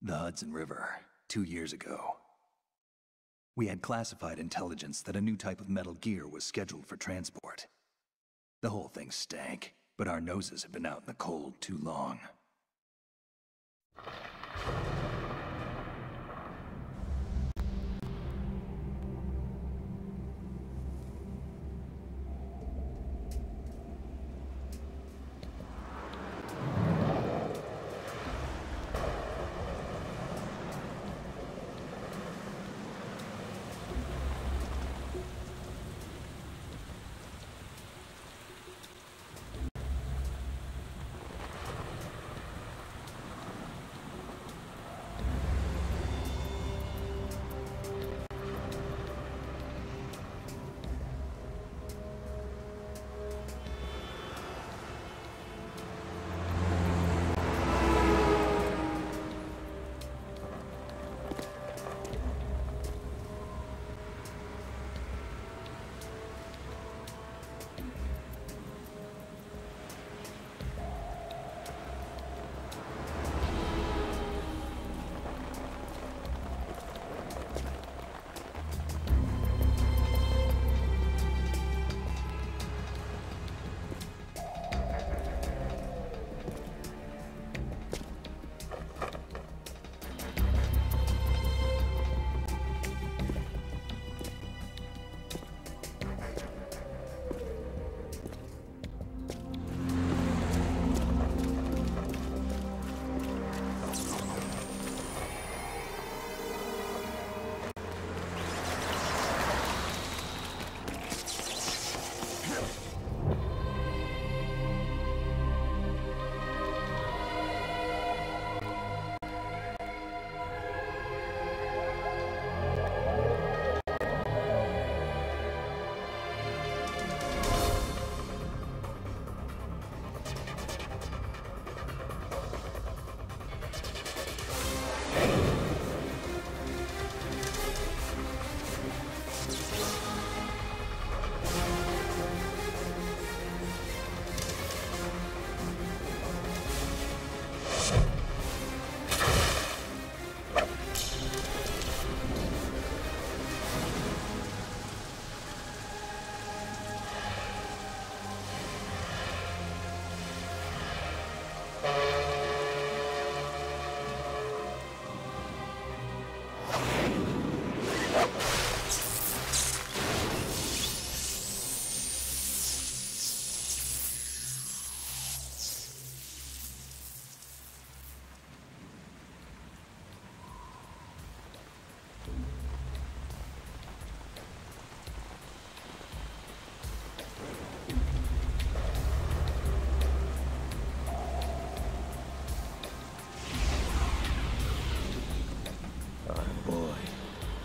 The Hudson River, 2 years ago. We had classified intelligence that a new type of metal gear was scheduled for transport. The whole thing stank, but our noses had been out in the cold too long.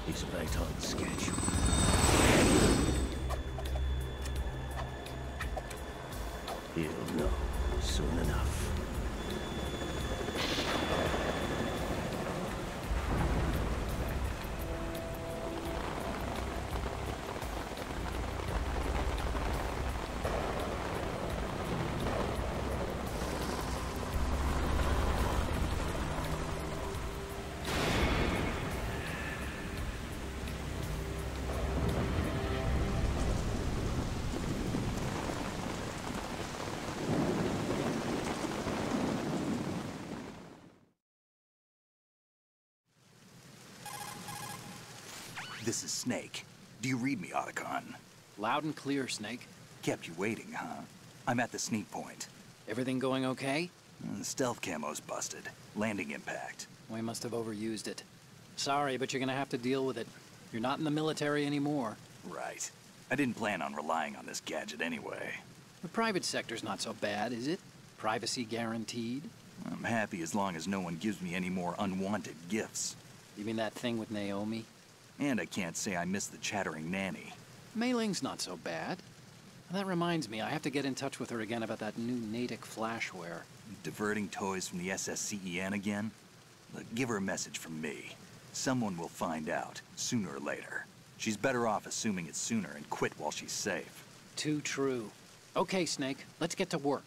He's right on schedule. He'll know soon enough. This is Snake. Do you read me, Otacon? Loud and clear, Snake. Kept you waiting, huh? I'm at the sneak point. Everything going okay? The stealth camo's busted. Landing impact. We must have overused it. Sorry, but you're gonna have to deal with it. You're not in the military anymore. Right. I didn't plan on relying on this gadget anyway. The private sector's not so bad, is it? Privacy guaranteed? I'm happy as long as no one gives me any more unwanted gifts. You mean that thing with Naomi? And I can't say I miss the chattering nanny. Mei Ling's not so bad. That reminds me, I have to get in touch with her again about that new Natick flashware. Diverting toys from the SSCEN again? Look, give her a message from me. Someone will find out, sooner or later. She's better off assuming it's sooner and quit while she's safe. Too true. Okay, Snake, let's get to work.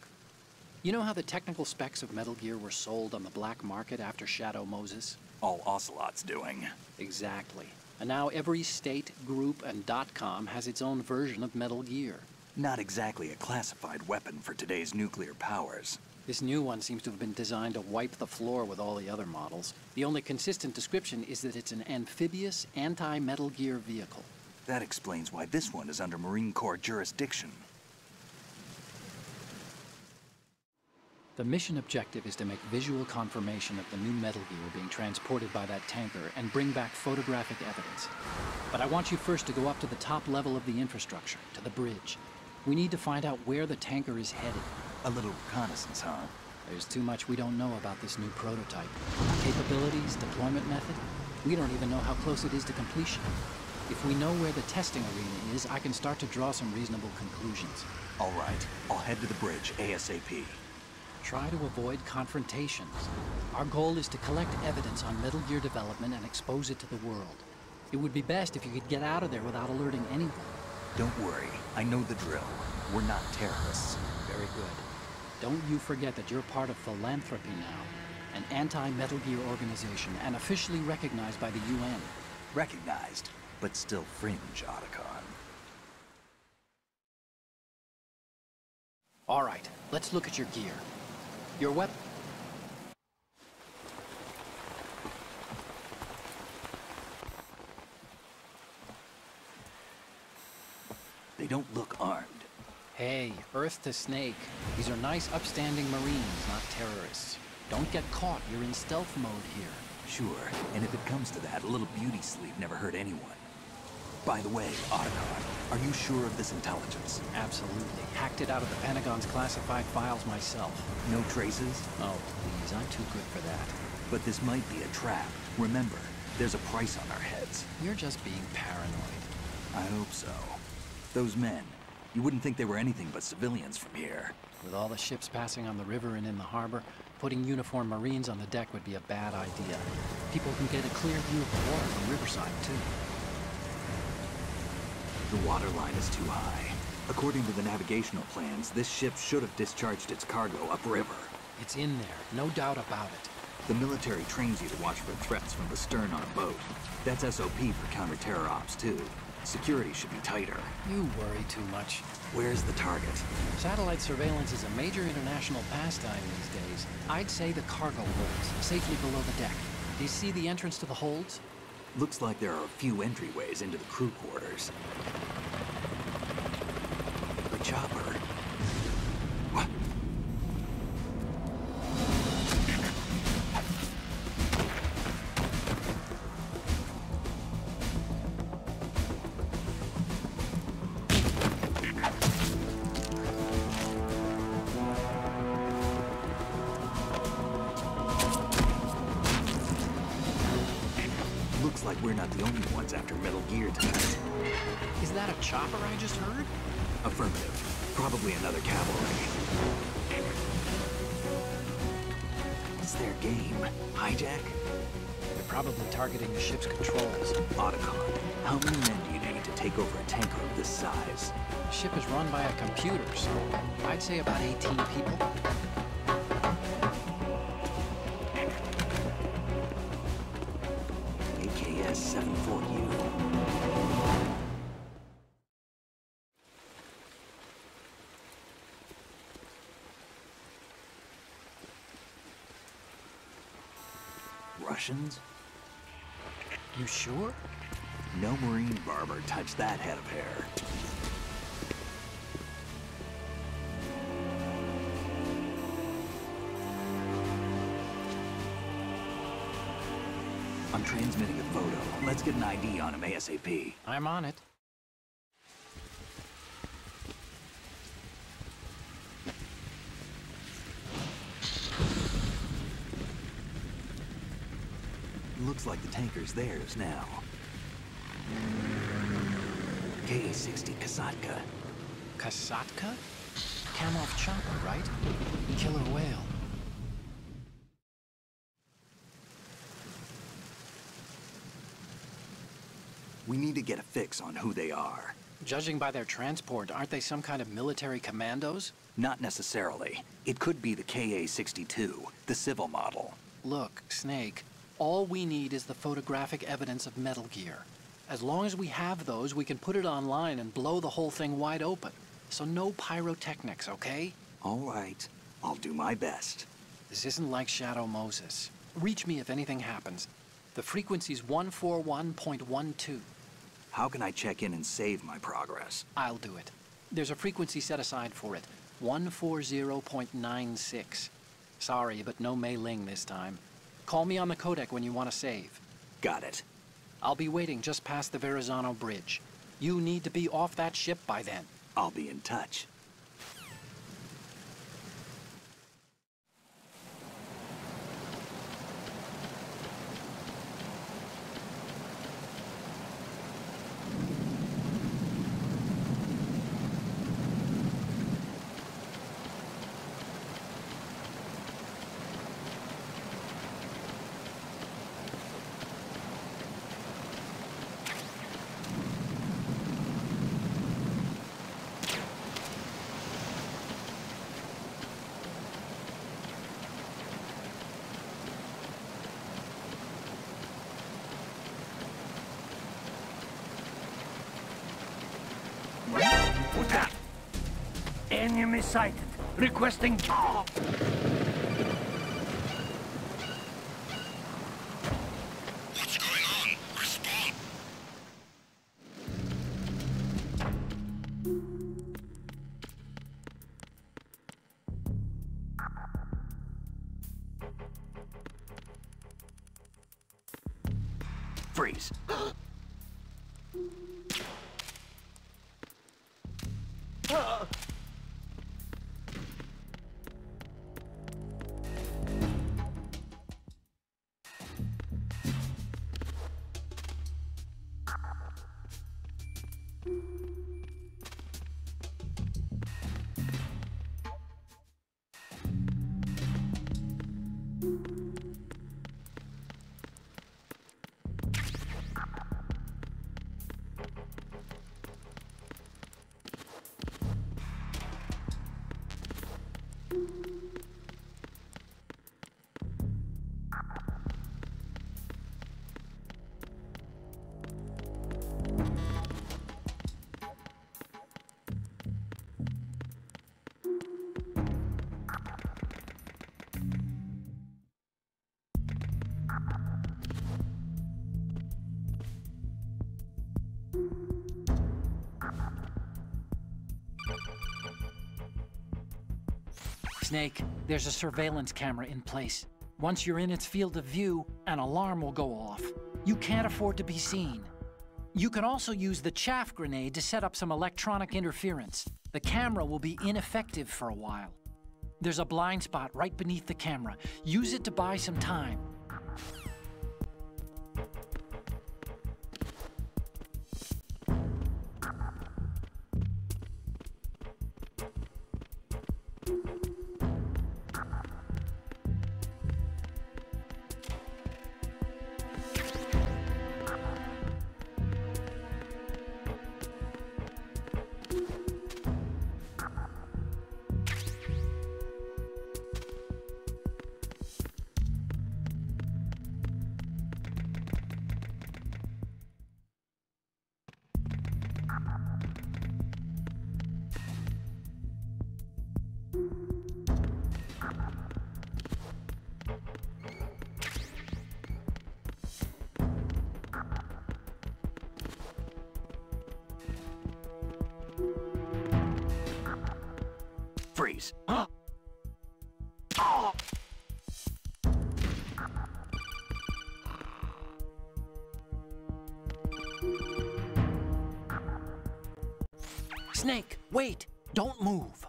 You know how the technical specs of Metal Gear were sold on the black market after Shadow Moses? All Ocelot's doing. Exactly. And now every state, group, and .com has its own version of Metal Gear. Not exactly a classified weapon for today's nuclear powers. This new one seems to have been designed to wipe the floor with all the other models. The only consistent description is that it's an amphibious, anti-Metal Gear vehicle. That explains why this one is under Marine Corps jurisdiction. The mission objective is to make visual confirmation of the new Metal Gear being transported by that tanker and bring back photographic evidence. But I want you first to go up to the top level of the infrastructure, to the bridge. We need to find out where the tanker is headed. A little reconnaissance, huh? There's too much we don't know about this new prototype. Capabilities, deployment method. We don't even know how close it is to completion. If we know where the testing arena is, I can start to draw some reasonable conclusions. All right, I'll head to the bridge ASAP. Try to avoid confrontations. Our goal is to collect evidence on Metal Gear development and expose it to the world. It would be best if you could get out of there without alerting anyone. Don't worry, I know the drill. We're not terrorists. Very good. Don't you forget that you're part of Philanthropy now, an anti-Metal Gear organization and officially recognized by the UN. Recognized, but still fringe, Otacon. All right, let's look at your gear. Your weapon. They don't look armed. Hey, Earth to Snake. These are nice, upstanding Marines, not terrorists. Don't get caught. You're in stealth mode here. Sure, and if it comes to that, a little beauty sleep never hurt anyone. By the way, Otacon, are you sure of this intelligence? Absolutely. Hacked it out of the Pentagon's classified files myself. No traces? Oh, please, I'm too good for that. But this might be a trap. Remember, there's a price on our heads. You're just being paranoid. I hope so. Those men, you wouldn't think they were anything but civilians from here. With all the ships passing on the river and in the harbor, putting uniformed Marines on the deck would be a bad idea. People can get a clear view of the water from Riverside, too. The water line is too high. According to the navigational plans, this ship should have discharged its cargo upriver. It's in there, no doubt about it. The military trains you to watch for threats from the stern on a boat. That's SOP for counter-terror ops, too. Security should be tighter. You worry too much. Where's the target? Satellite surveillance is a major international pastime these days. I'd say the cargo holds, safely below the deck. Do you see the entrance to the holds? Looks like there are a few entryways into the crew quarters. The chopper. What? Looks like we're not the only ones after Metal Gear tonight. Is that a chopper I just heard? Affirmative. Probably another cavalry. What's their game? Hijack? They're probably targeting the ship's controls. Otacon, how many men do you need to take over a tanker of this size? The ship is run by a computer, so I'd say about 18 people. AKS 74U. Russians? You sure? No Marine barber touched that head of hair. I'm transmitting a photo. Let's get an ID on him ASAP. I'm on it. Looks like the tanker's theirs now. K-60 Kasatka. Kasatka? Kamov chopper, right? Killer whale. We need to get a fix on who they are. Judging by their transport, aren't they some kind of military commandos? Not necessarily. It could be the KA-62, the civil model. Look, Snake, all we need is the photographic evidence of Metal Gear. As long as we have those, we can put it online and blow the whole thing wide open. So no pyrotechnics, okay? All right. I'll do my best. This isn't like Shadow Moses. Reach me if anything happens. The frequency's 141.12. How can I check in and save my progress? I'll do it. There's a frequency set aside for it. 140.96. Sorry, but no Mei Ling this time. Call me on the codec when you want to save. Got it. I'll be waiting just past the Verrazano Bridge. You need to be off that ship by then. I'll be in touch. What's that? Enemy sighted. Requesting... What's going on? Respond! Freeze. Snake, there's a surveillance camera in place. Once you're in its field of view, an alarm will go off. You can't afford to be seen. You can also use the chaff grenade to set up some electronic interference. The camera will be ineffective for a while. There's a blind spot right beneath the camera. Use it to buy some time. Freeze. Snake, wait! Don't move!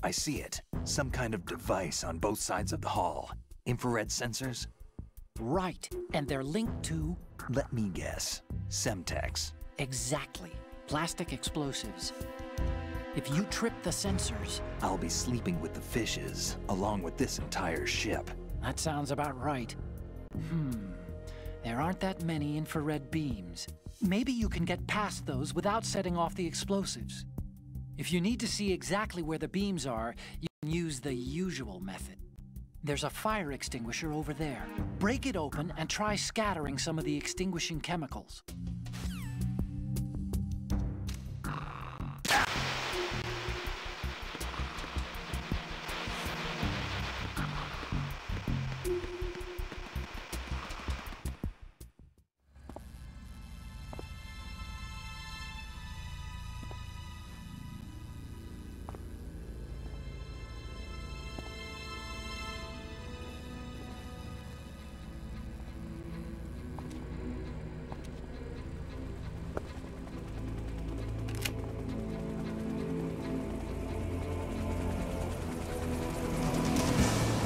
I see it. Some kind of device on both sides of the hall. Infrared sensors? Right, and they're linked to... Let me guess. Semtex. Exactly. Plastic explosives. If you trip the sensors... I'll be sleeping with the fishes, along with this entire ship. That sounds about right. There aren't that many infrared beams. Maybe you can get past those without setting off the explosives. If you need to see exactly where the beams are, you can use the usual method. There's a fire extinguisher over there. Break it open and try scattering some of the extinguishing chemicals.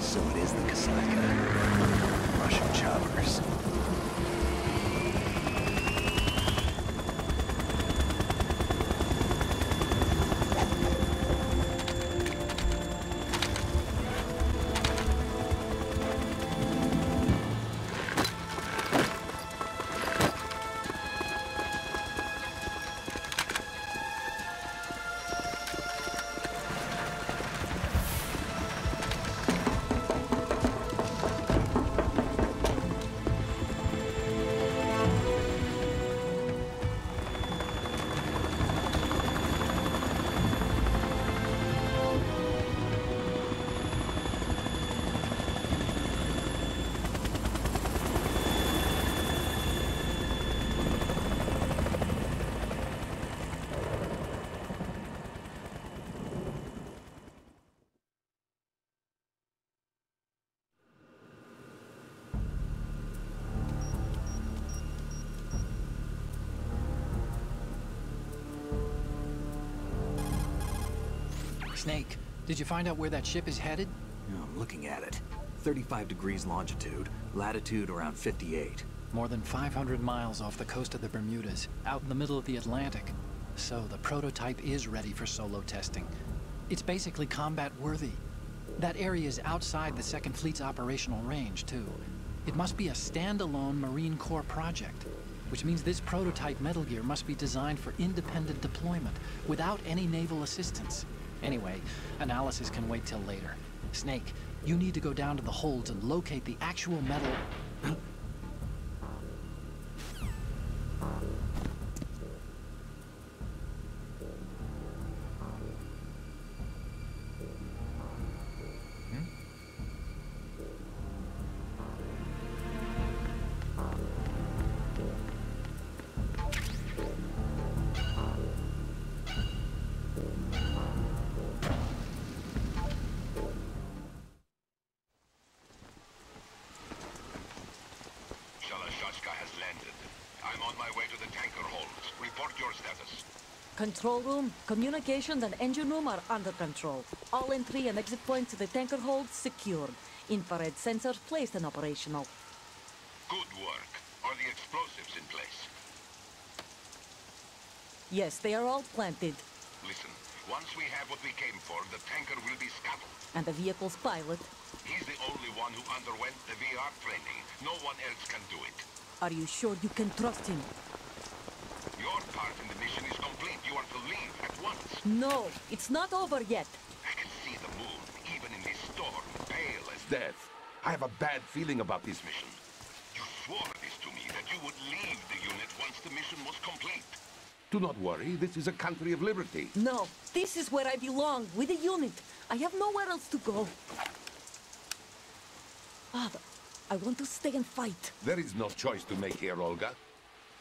So it is the Kasaka. Russian choppers. Snake, did you find out where that ship is headed? I'm looking at it. 35 degrees longitude, latitude around 58. More than 500 miles off the coast of the Bermudas, out in the middle of the Atlantic. So the prototype is ready for solo testing. It's basically combat-worthy. That area is outside the Second Fleet's operational range, too. It must be a standalone Marine Corps project, which means this prototype Metal Gear must be designed for independent deployment, without any naval assistance. Anyway, analysis can wait till later. Snake, you need to go down to the holds and locate the actual metal... Has landed. I'm on my way to the tanker holds. Report your status. Control room, communications and engine room are under control. All entry and exit points to the tanker holds secured. Infrared sensors placed and operational. Good work. Are the explosives in place? Yes, they are all planted. Listen, once we have what we came for, the tanker will be scuttled. And the vehicle's pilot? He's the only one who underwent the VR training. No one else can do it. Are you sure you can trust him? Your part in the mission is complete. You are to leave at once. No, it's not over yet. I can see the moon, even in this storm, pale as death. I have a bad feeling about this mission. You swore this to me, that you would leave the unit once the mission was complete. Do not worry, this is a country of liberty. No, this is where I belong, with the unit. I have nowhere else to go. Father, I want to stay and fight. There is no choice to make here, Olga.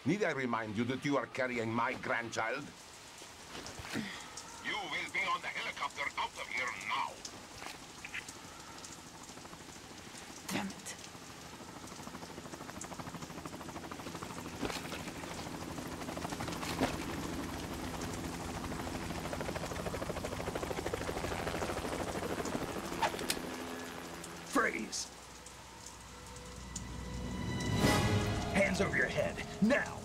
Need I remind you that you are carrying my grandchild? You will be on the helicopter out of here now. Damn it. Freeze! Hands over your head, now!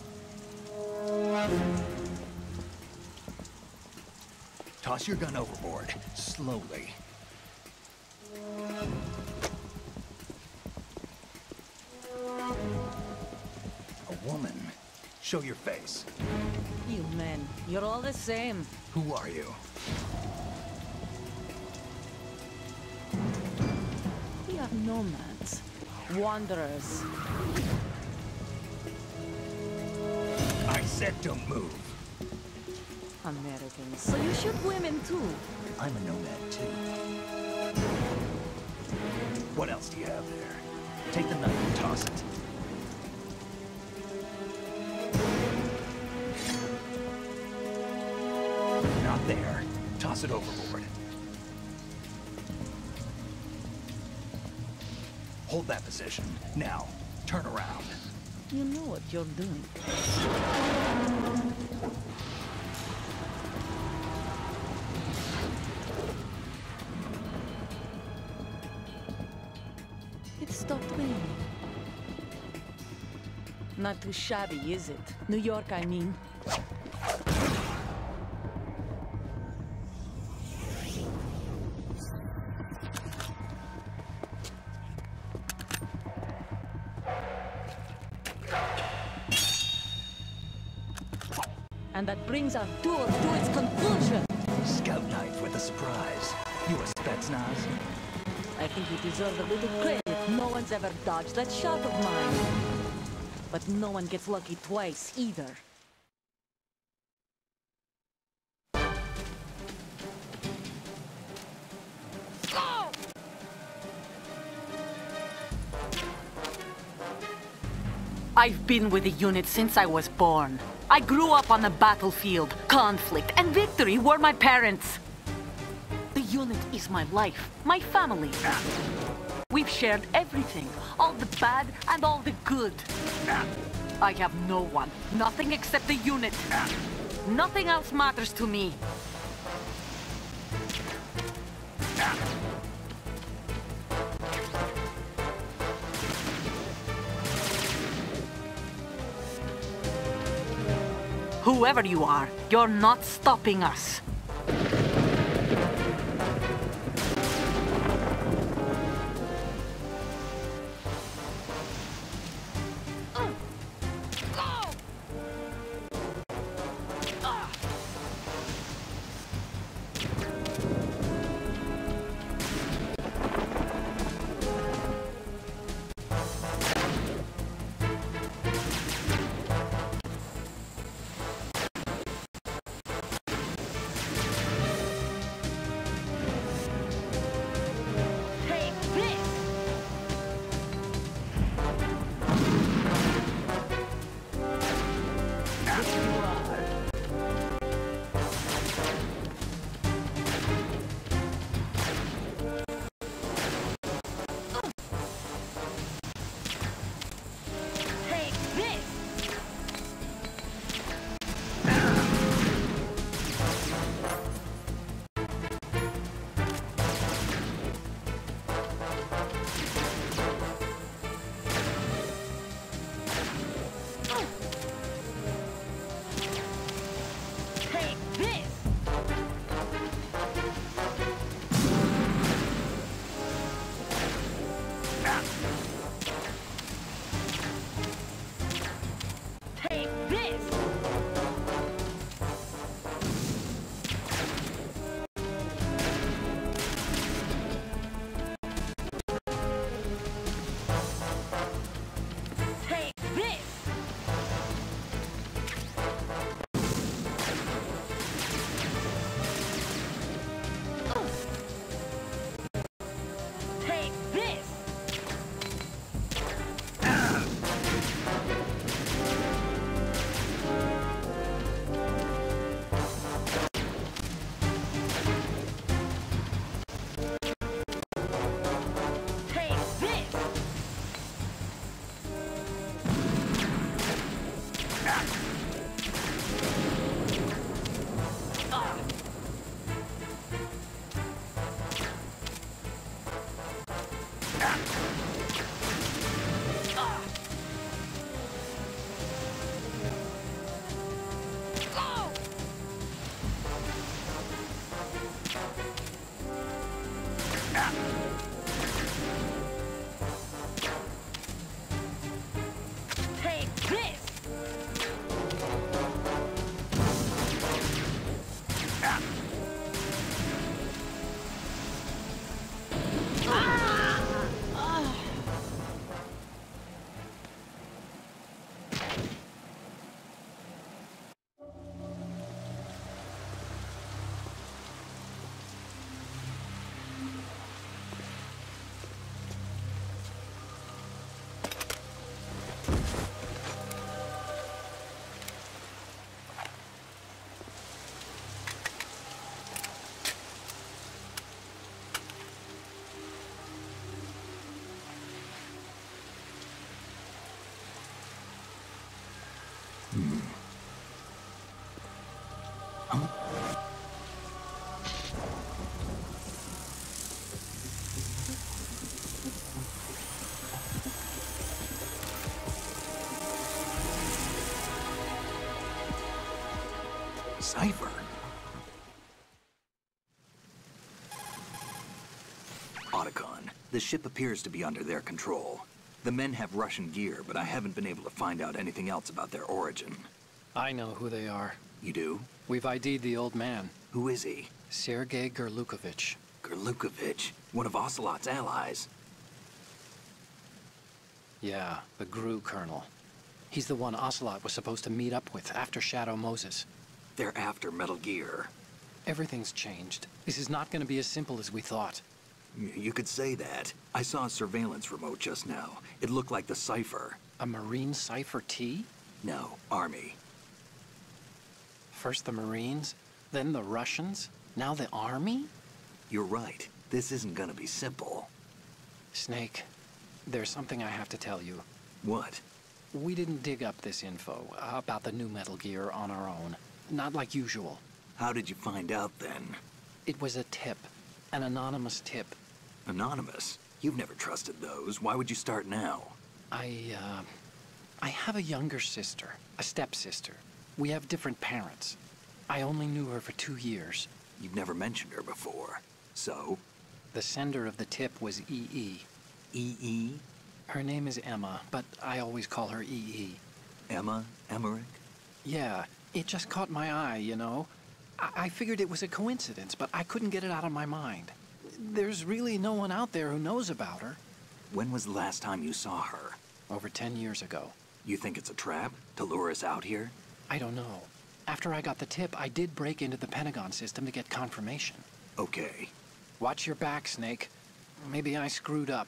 Toss your gun overboard, slowly. A woman. Show your face. You men, you're all the same. Who are you? We are nomads. Wanderers. I said don't move. Americans. So you shoot women too? I'm a nomad too. What else do you have there? Take the knife and toss it. Not there. Toss it overboard. Hold that position. Now, turn around. You know what you're doing. It stopped raining. Not too shabby, is it? New York, I mean. And that brings our tour to its conclusion. Scout knife with a surprise. You a Spetsnaz? I think you deserve a little credit. No one's ever dodged that shot of mine. But no one gets lucky twice, either. I've been with the unit since I was born. I grew up on the battlefield. Conflict and victory were my parents. The unit is my life, my family. We've shared everything, all the bad and all the good. I have no one, nothing except the unit. Nothing else matters to me. Whoever you are, you're not stopping us. cipher. Otacon, the ship appears to be under their control. The men have Russian gear, but I haven't been able to find out anything else about their origin. I know who they are. You do? We've ID'd the old man. Who is he? Sergei Gerlukovich. Gerlukovich, one of Ocelot's allies. Yeah, the GRU colonel. He's the one Ocelot was supposed to meet up with after Shadow Moses. They're after Metal Gear. Everything's changed. This is not going to be as simple as we thought. You could say that. I saw a surveillance remote just now. It looked like the cipher. A Marine Cipher T? No, Army. First the Marines, then the Russians, now the Army? You're right. This isn't gonna be simple. Snake, there's something I have to tell you. What? We didn't dig up this info about the new Metal Gear on our own. Not like usual. How did you find out then? It was a tip. An anonymous tip. Anonymous? You've never trusted those. Why would you start now? I have a younger sister, a stepsister. We have different parents. I only knew her for 2 years. You've never mentioned her before. So? The sender of the tip was EE. EE? Her name is Emma, but I always call her EE. Emma? Emmerich? Yeah, it just caught my eye, you know? I figured it was a coincidence, but I couldn't get it out of my mind. There's really no one out there who knows about her. When was the last time you saw her? Over 10 years ago. You think it's a trap? To lure us out here? I don't know. After I got the tip, I did break into the Pentagon system to get confirmation. Okay. Watch your back, Snake. Maybe I screwed up.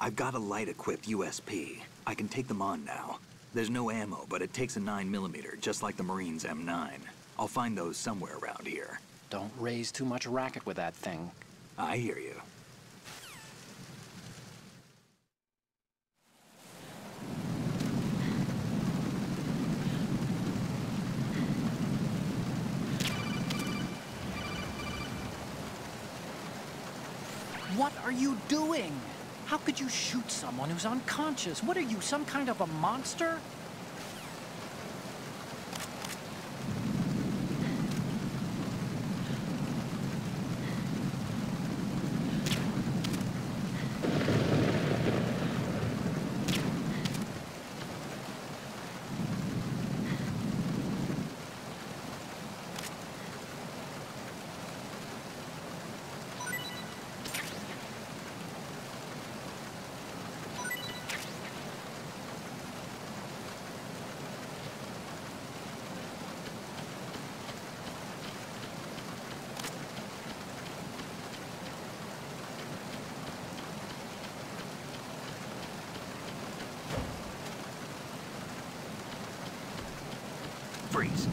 I've got a light-equipped USP. I can take them on now. There's no ammo, but it takes a 9mm, just like the Marines' M9. I'll find those somewhere around here. Don't raise too much racket with that thing. I hear you. What are you doing? How could you shoot someone who's unconscious? What are you, some kind of a monster? Freeze.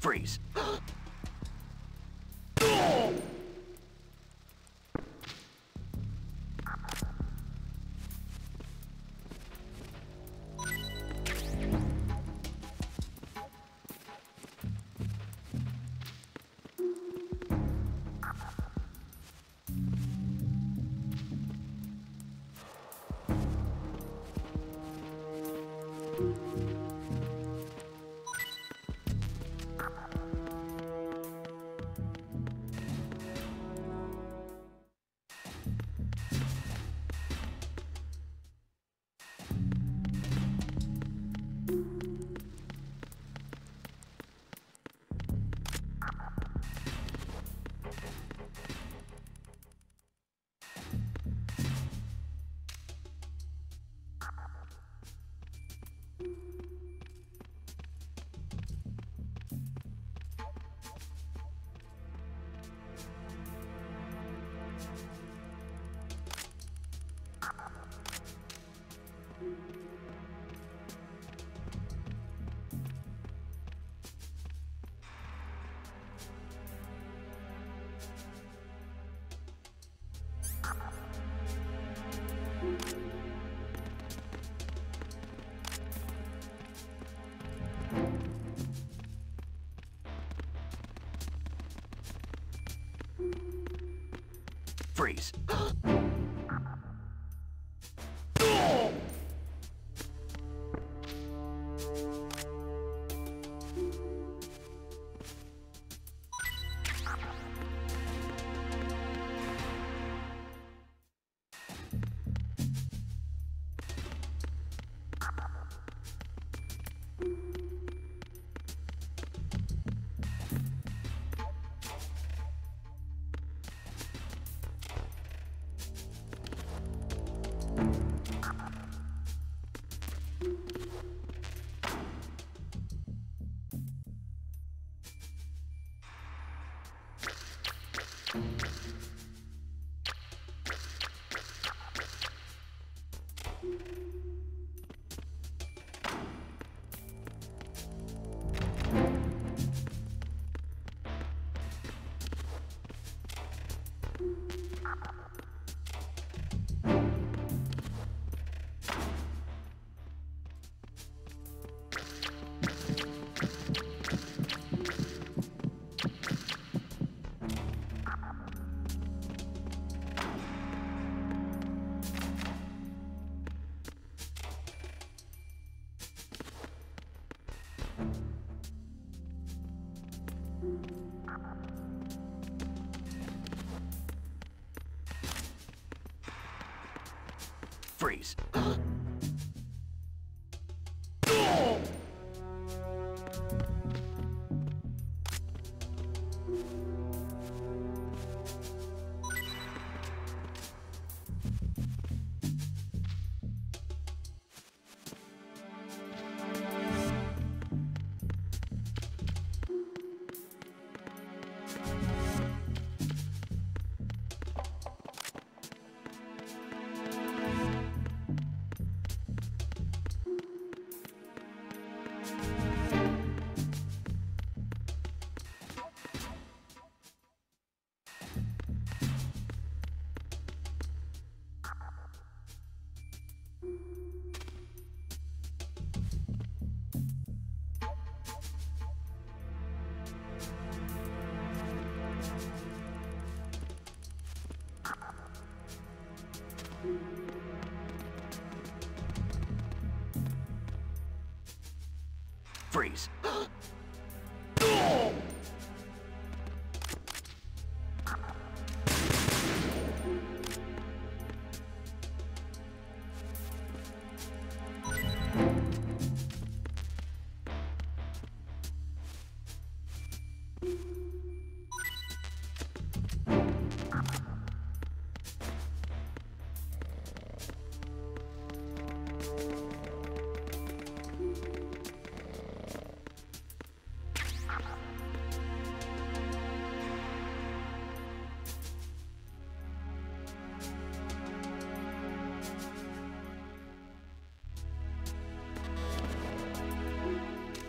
Freeze. Freeze. Freeze. Freeze.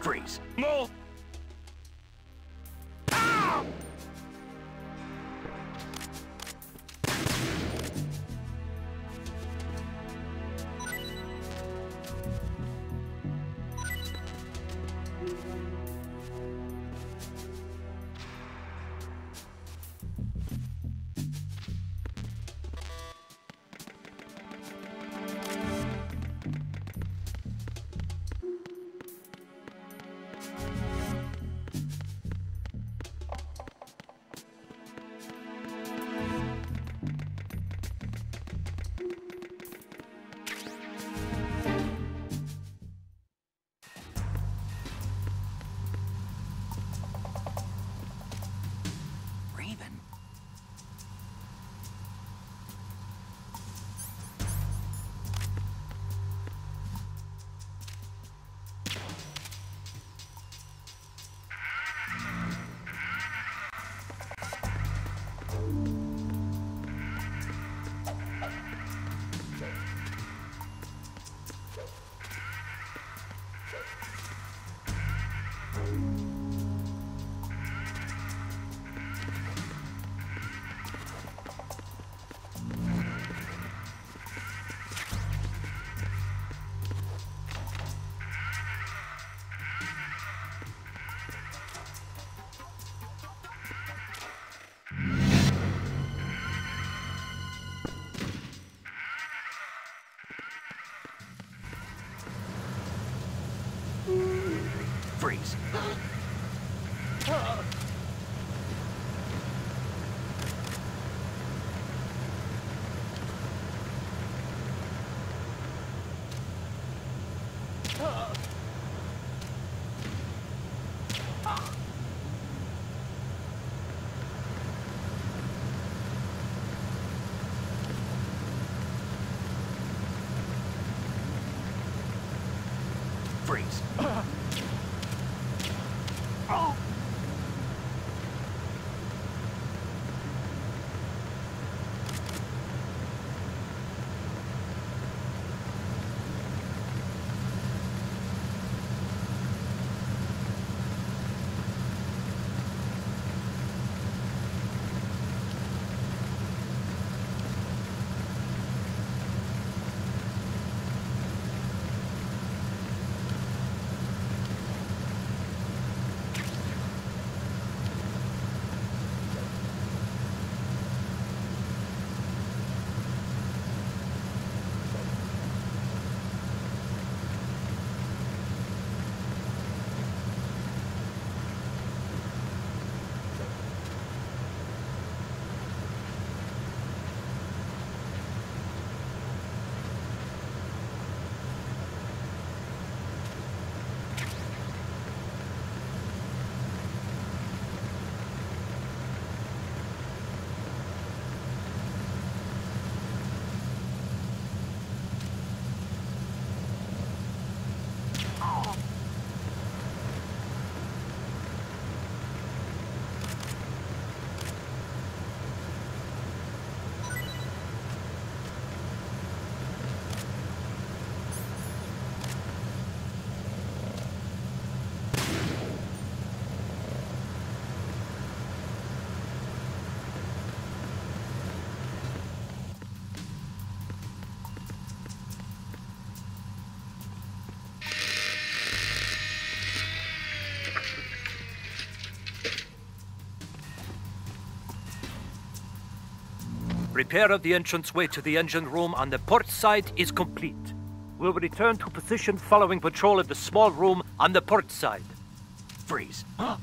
Freeze. No! Raven. Freeze. Freeze. Repair of the entranceway to the engine room on the port side is complete. We'll return to position following patrol of the small room On the port side. Freeze. Huh?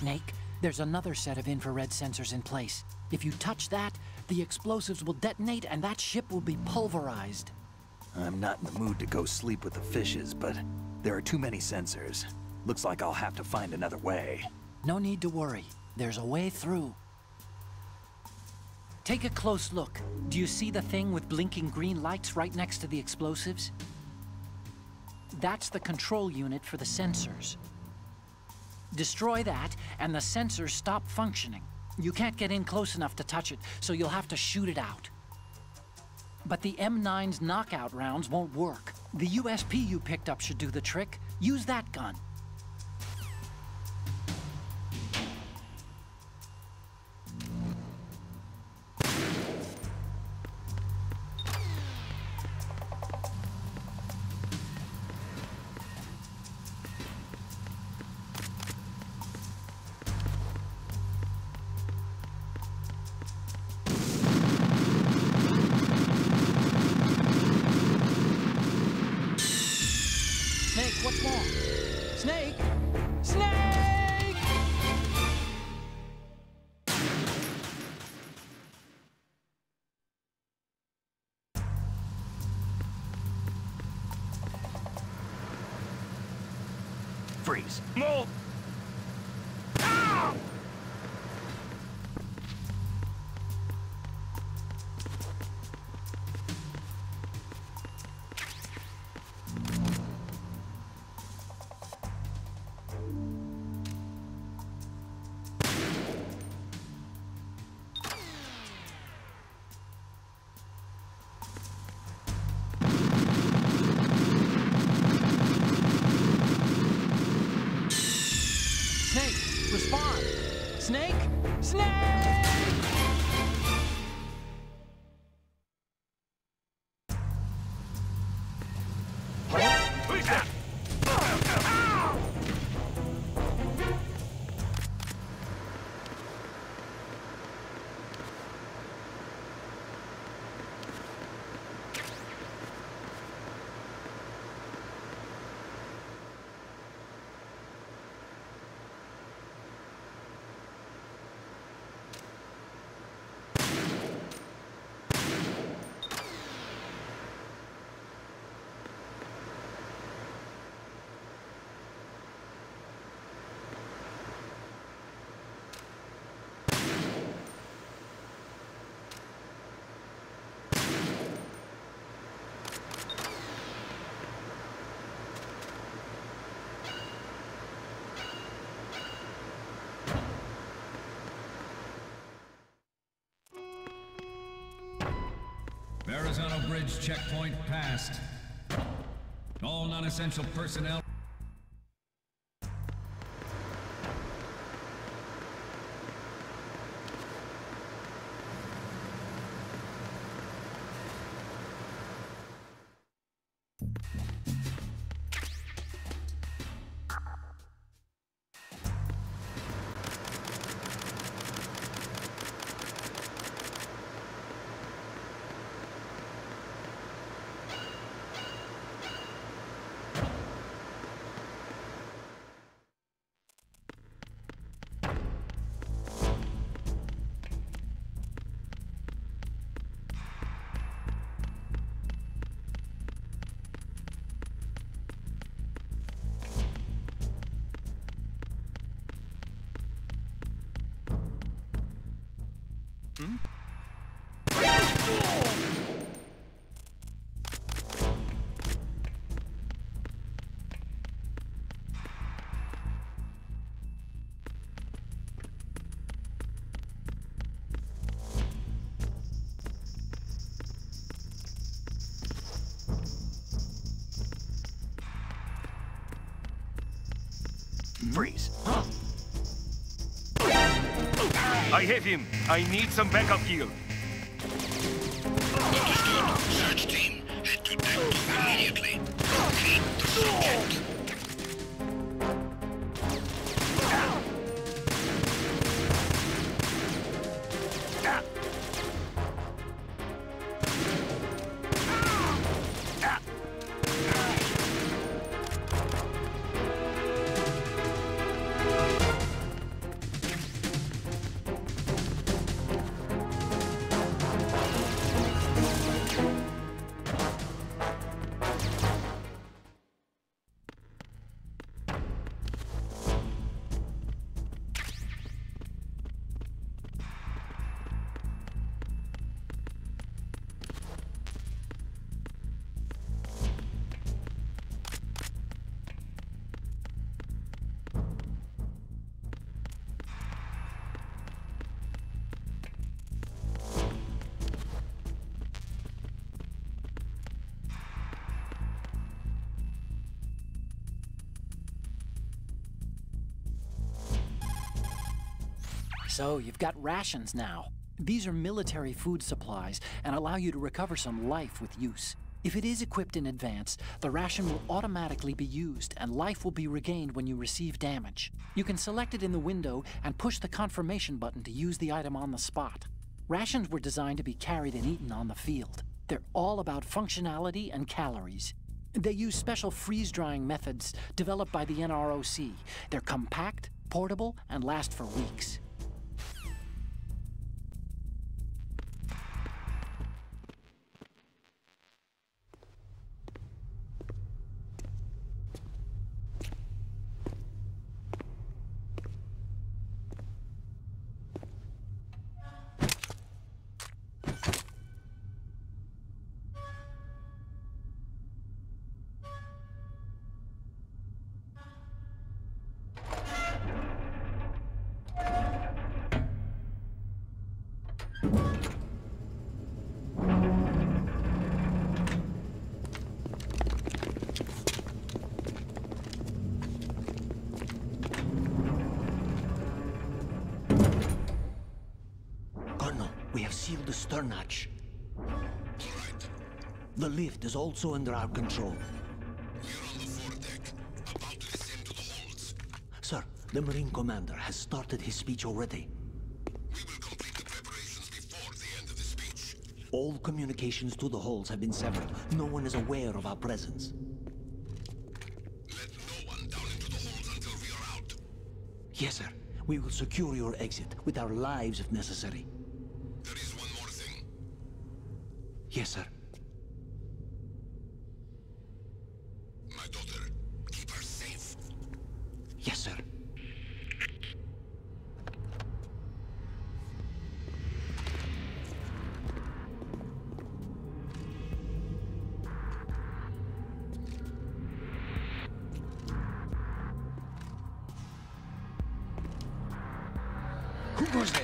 Snake, there's another set of infrared sensors in place. If you touch that, the explosives will detonate and that ship will be pulverized. I'm not in the mood to go sleep with the fishes, but there are too many sensors. Looks like I'll have to find another way. No need to worry. There's a way through. Take a close look. Do you see the thing with blinking green lights right next to the explosives? That's the control unit for the sensors. Destroy that, and the sensors stop functioning. You can't get in close enough to touch it, so you'll have to shoot it out. But the M9's knockout rounds won't work. The USP you picked up should do the trick. Use that gun. Snake, what's wrong? Snake! Snake! Freeze. No! Snake, respond! Snake! Snake! Who's that? Verrazano Bridge checkpoint passed. All non-essential personnel. Freeze. I have him. I need some backup gear. Understood. Search team, head to Deck 2 immediately. Locate the subject. So, you've got rations now. These are military food supplies and allow you to recover some life with use. If it is equipped in advance, the ration will automatically be used and life will be regained when you receive damage. You can select it in the window and push the confirmation button to use the item on the spot. Rations were designed to be carried and eaten on the field. They're all about functionality and calories. They use special freeze-drying methods developed by the NROC. They're compact, portable, and last for weeks. We have sealed the stern hatch. All right. The lift is also under our control. We're on the foredeck, about to descend to the holds. Sir, the Marine Commander has started his speech already. We will complete the preparations before the end of the speech. All communications to the holds have been severed. No one is aware of our presence. Let no one down into the holds until we are out. Yes, sir. We will secure your exit with our lives if necessary. There is one more thing. Yes, sir. My daughter, keep her safe. Yes, sir. Who goes there?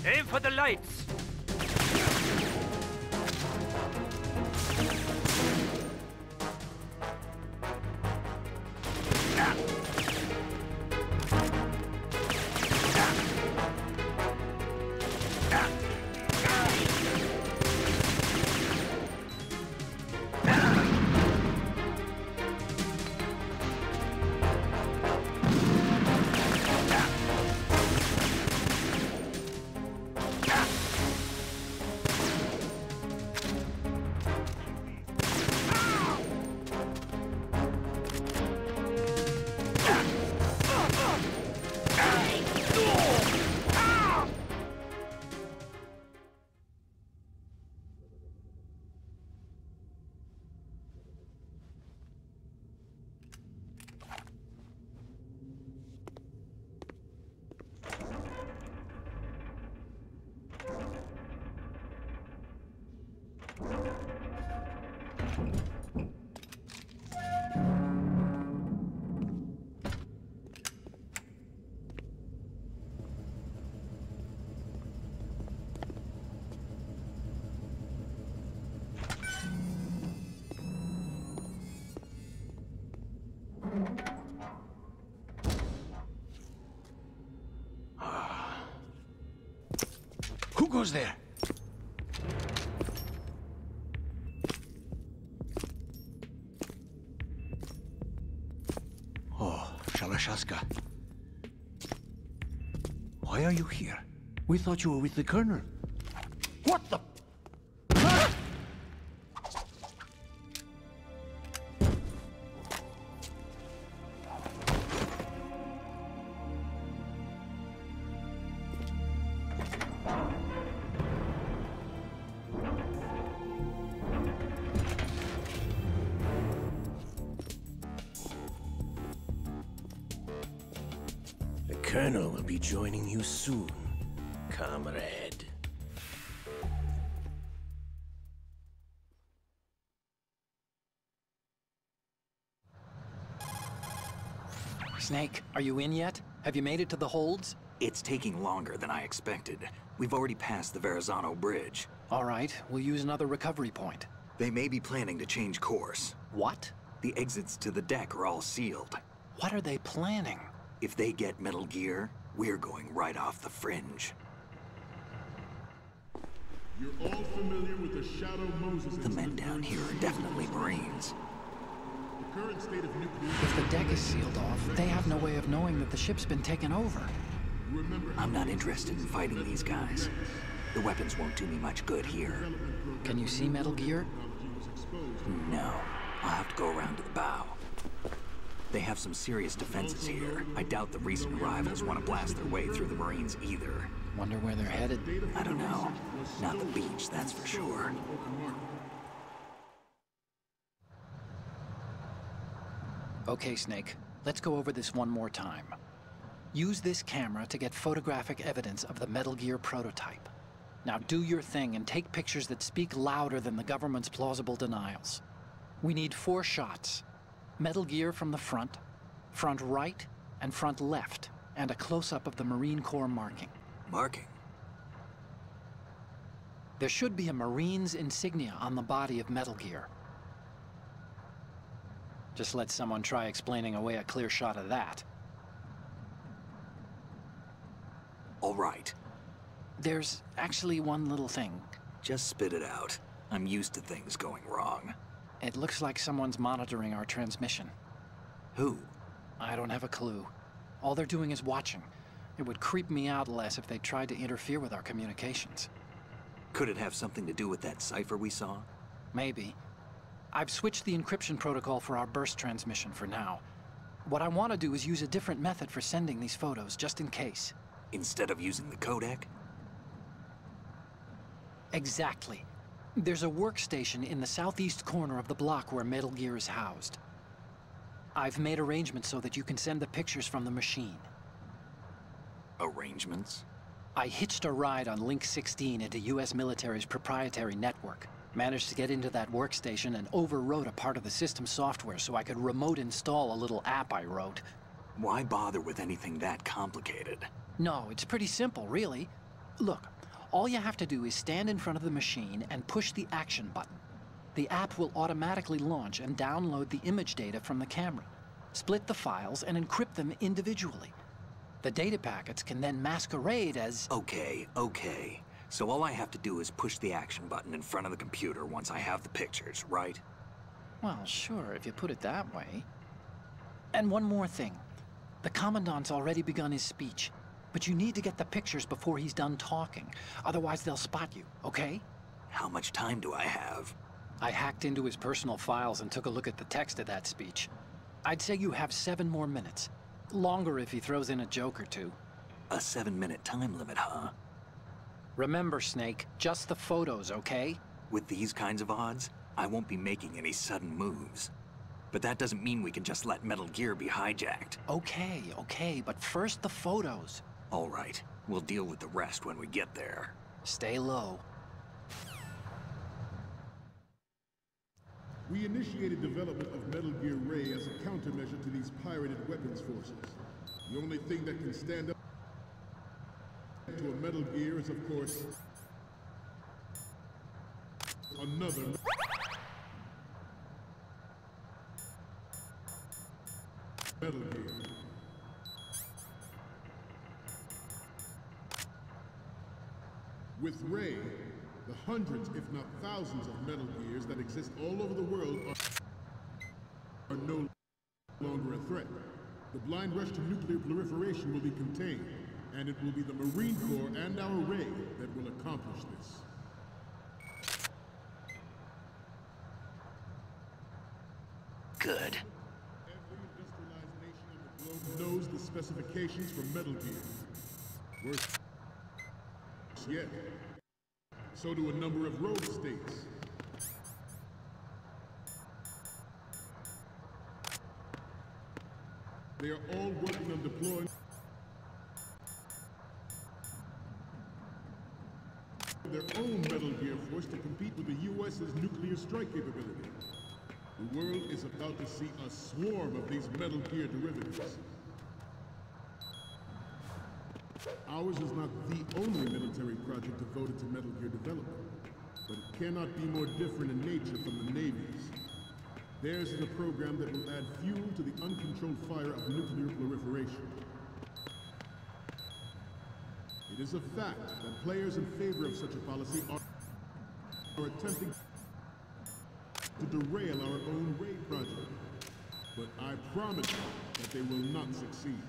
Aim for the lights! goes there? Oh, Shalashaska. Why are you here? We thought you were with the Colonel. What the? The Colonel will be joining you soon, comrade. Snake, are you in yet? Have you made it to the holds? It's taking longer than I expected. We've already passed the Verrazano Bridge. All right, we'll use another recovery point. They may be planning to change course. What? The exits to the deck are all sealed. What are they planning? If they get Metal Gear, we're going right off the fringe. You're all familiar with the Shadow Moses. The men down here are definitely Marines. The current state of nuclear... If the deck is sealed off, they have no way of knowing that the ship's been taken over. I'm not interested in fighting these guys. The weapons won't do me much good here. Can you see Metal Gear? No. I'll have to go around to the bow. They have some serious defenses here. I doubt the recent arrivals want to blast their way through the Marines either. Wonder where they're headed? I don't know. Not the beach, that's for sure. Okay, Snake. Let's go over this one more time. Use this camera to get photographic evidence of the Metal Gear prototype. Now do your thing and take pictures that speak louder than the government's plausible denials. We need 4 shots. Metal Gear from the front right, and front left, and a close-up of the Marine Corps marking. Marking? There should be a Marine's insignia on the body of Metal Gear. Just let someone try explaining away a clear shot of that. All right. There's actually one little thing. Just spit it out. I'm used to things going wrong. It looks like someone's monitoring our transmission. Who? I don't have a clue. All they're doing is watching. It would creep me out less if they tried to interfere with our communications. Could it have something to do with that cipher we saw? Maybe. I've switched the encryption protocol for our burst transmission for now. What I want to do is use a different method for sending these photos, just in case. Instead of using the codec? Exactly. There's a workstation in the southeast corner of the block where Metal Gear is housed. I've made arrangements so that you can send the pictures from the machine. Arrangements? I hitched a ride on Link 16 into US military's proprietary network. Managed to get into that workstation and overwrote a part of the system software so I could remote install a little app I wrote. Why bother with anything that complicated? No, it's pretty simple, really. Look, all you have to do is stand in front of the machine and push the action button. The app will automatically launch and download the image data from the camera, split the files, and encrypt them individually. The data packets can then masquerade as... Okay. So all I have to do is push the action button in front of the computer once I have the pictures, right? Well, sure, if you put it that way. And one more thing. The Commandant's already begun his speech, but you need to get the pictures before he's done talking. Otherwise, they'll spot you, okay? How much time do I have? I hacked into his personal files and took a look at the text of that speech. I'd say you have 7 more minutes. Longer if he throws in a joke or two. A 7-minute time limit, huh? Remember, Snake, just the photos, okay? With these kinds of odds, I won't be making any sudden moves. But that doesn't mean we can just let Metal Gear be hijacked. Okay, but first the photos. All right, we'll deal with the rest when we get there. Stay low. We initiated development of Metal Gear Ray as a countermeasure to these pirated weapons forces. The only thing that can stand up to a Metal Gear is, of course, another... Metal Gear. With Ray, the hundreds, if not thousands, of Metal Gears that exist all over the world are no longer a threat. The blind rush to nuclear proliferation will be contained, and it will be the Marine Corps and our Ray that will accomplish this. Good. Every industrialized nation on the globe knows the specifications for Metal Gear. Worse yet, so do a number of rogue states. They are all working on deploying their own Metal Gear force to compete with the U.S.'s nuclear strike capability. The world is about to see a swarm of these Metal Gear derivatives. Ours is not the only military project devoted to Metal Gear development, but it cannot be more different in nature from the Navy's. Theirs is a program that will add fuel to the uncontrolled fire of nuclear proliferation. It is a fact that players in favor of such a policy are attempting to derail our own Ray project, but I promise you that they will not succeed.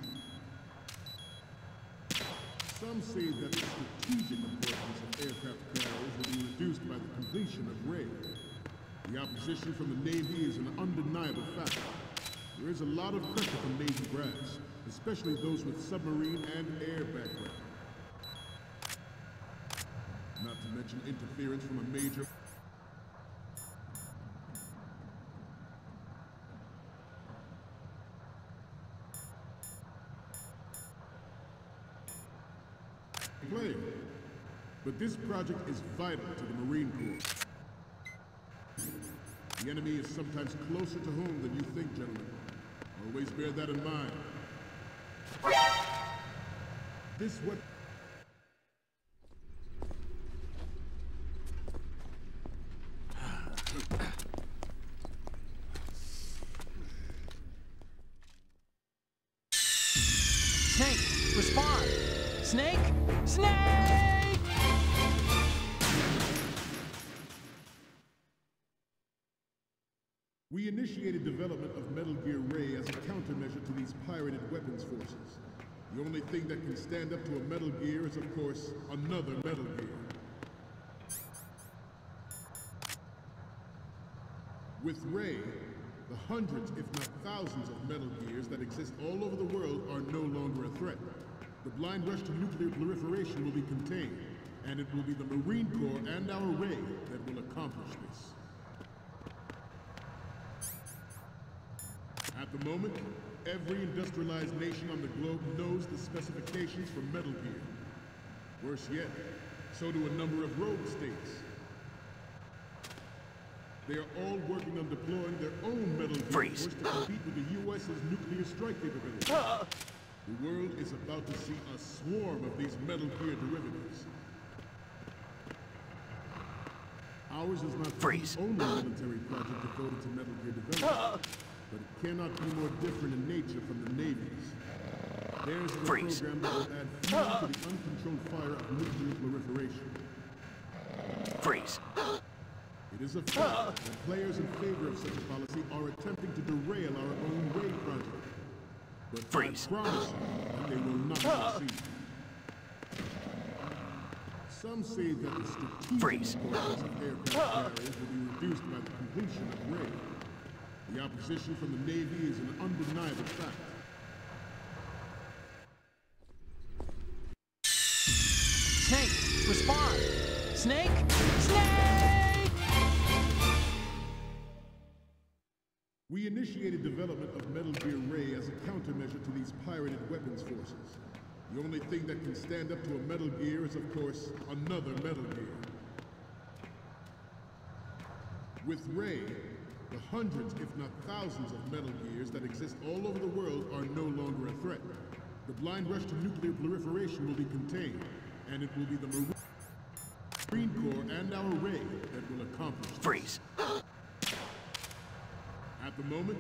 Some say that the strategic importance of aircraft carriers will be reduced by the completion of Ray. The opposition from the Navy is an undeniable fact. There is a lot of pressure from Navy brass, especially those with submarine and air background. Not to mention interference from a major player. But this project is vital to the Marine Corps. The enemy is sometimes closer to home than you think, gentlemen. Always bear that in mind. This what Snake, respond! Snake! Snake! We initiated development of Metal Gear Ray as a countermeasure to these pirated weapons forces. The only thing that can stand up to a Metal Gear is, of course, another Metal Gear. With Ray, the hundreds, if not thousands, of Metal Gears that exist all over the world are no longer a threat. The blind rush to nuclear proliferation will be contained, and it will be the Marine Corps and our Ray that will accomplish this. At the moment, every industrialized nation on the globe knows the specifications for Metal Gear. Worse yet, so do a number of rogue states. They are all working on deploying their own Metal Gear force to compete with the U.S.'s nuclear strike capability. The world is about to see a swarm of these Metal Gear derivatives. Ours is not the only military project devoted to Metal Gear development, but it cannot be more different in nature from the Navy's. Theirs is a program that will add fuel to the uncontrolled fire of nuclear proliferation. It is a fact that players in favor of such a policy are attempting to derail our own Ray project. But I promise you that they will not succeed. Some say that the strategic importance of aircraft carriers will be reduced by the completion of Ray. The opposition from the Navy is an undeniable fact. Snake, respond! Snake! Snake! We initiated development of Metal Gear Ray as a countermeasure to these pirated weapons forces. The only thing that can stand up to a Metal Gear is, of course, another Metal Gear. With Ray, the hundreds, if not thousands, of Metal Gears that exist all over the world are no longer a threat. The blind rush to nuclear proliferation will be contained, and it will be the Marine Corps and our Ray that will accomplish this. At the moment,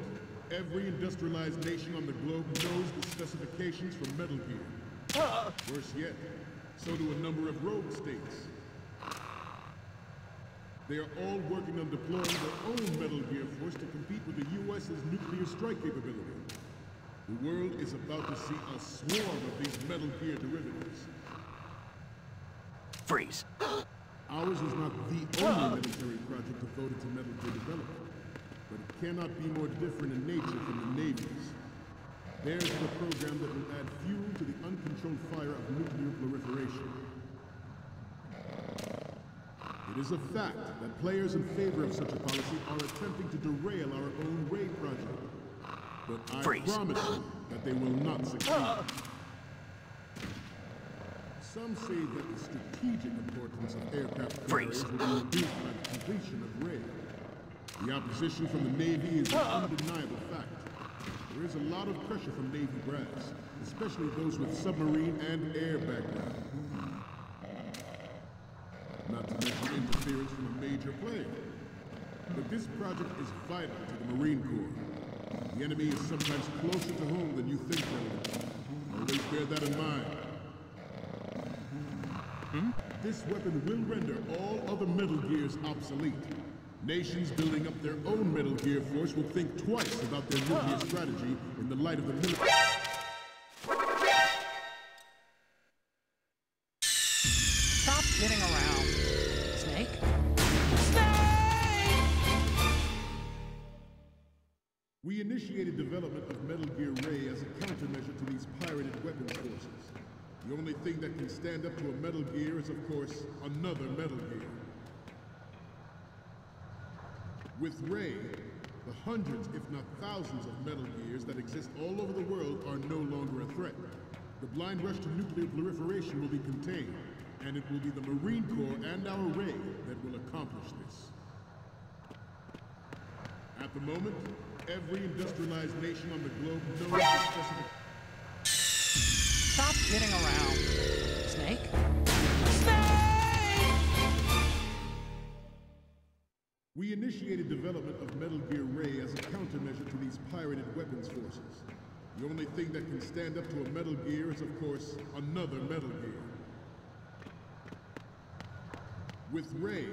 every industrialized nation on the globe knows the specifications for Metal Gear. Worse yet, so do a number of rogue states. They are all working on deploying their own Metal Gear force to compete with the U.S.'s nuclear strike capability. The world is about to see a swarm of these Metal Gear derivatives. Freeze. Ours is not the only military project devoted to Metal Gear development, but it cannot be more different in nature from the Navy's. Theirs is a program that will add fuel to the uncontrolled fire of nuclear proliferation. It is a fact that players in favor of such a policy are attempting to derail our own Ray project. But I promise you that they will not succeed. Some say that the strategic importance of aircraft carriers will be reduced by the completion of Ray. The opposition from the Navy is an undeniable fact. There is a lot of pressure from Navy brass, especially those with submarine and air background. Not to mention interference from a major player. But this project is vital to the Marine Corps. The enemy is sometimes closer to home than you think, gentlemen. Always bear that in mind. This weapon will render all other Metal Gears obsolete. Nations building up their own Metal Gear force will think twice about their nuclear strategy in the light of the military. Stop kidding around. Snake? We initiated development of Metal Gear Ray as a countermeasure to these pirated weapons forces. The only thing that can stand up to a Metal Gear is, of course, another Metal Gear. With Ray, the hundreds, if not thousands, of Metal Gears that exist all over the world are no longer a threat. The blind rush to nuclear proliferation will be contained, and it will be the Marine Corps and our Ray that will accomplish this. At the moment, every industrialized nation on the globe knows the specific... Stop kidding around. Snake? We initiated development of Metal Gear Ray as a countermeasure to these pirated weapons forces. The only thing that can stand up to a Metal Gear is, of course, another Metal Gear. With Ray,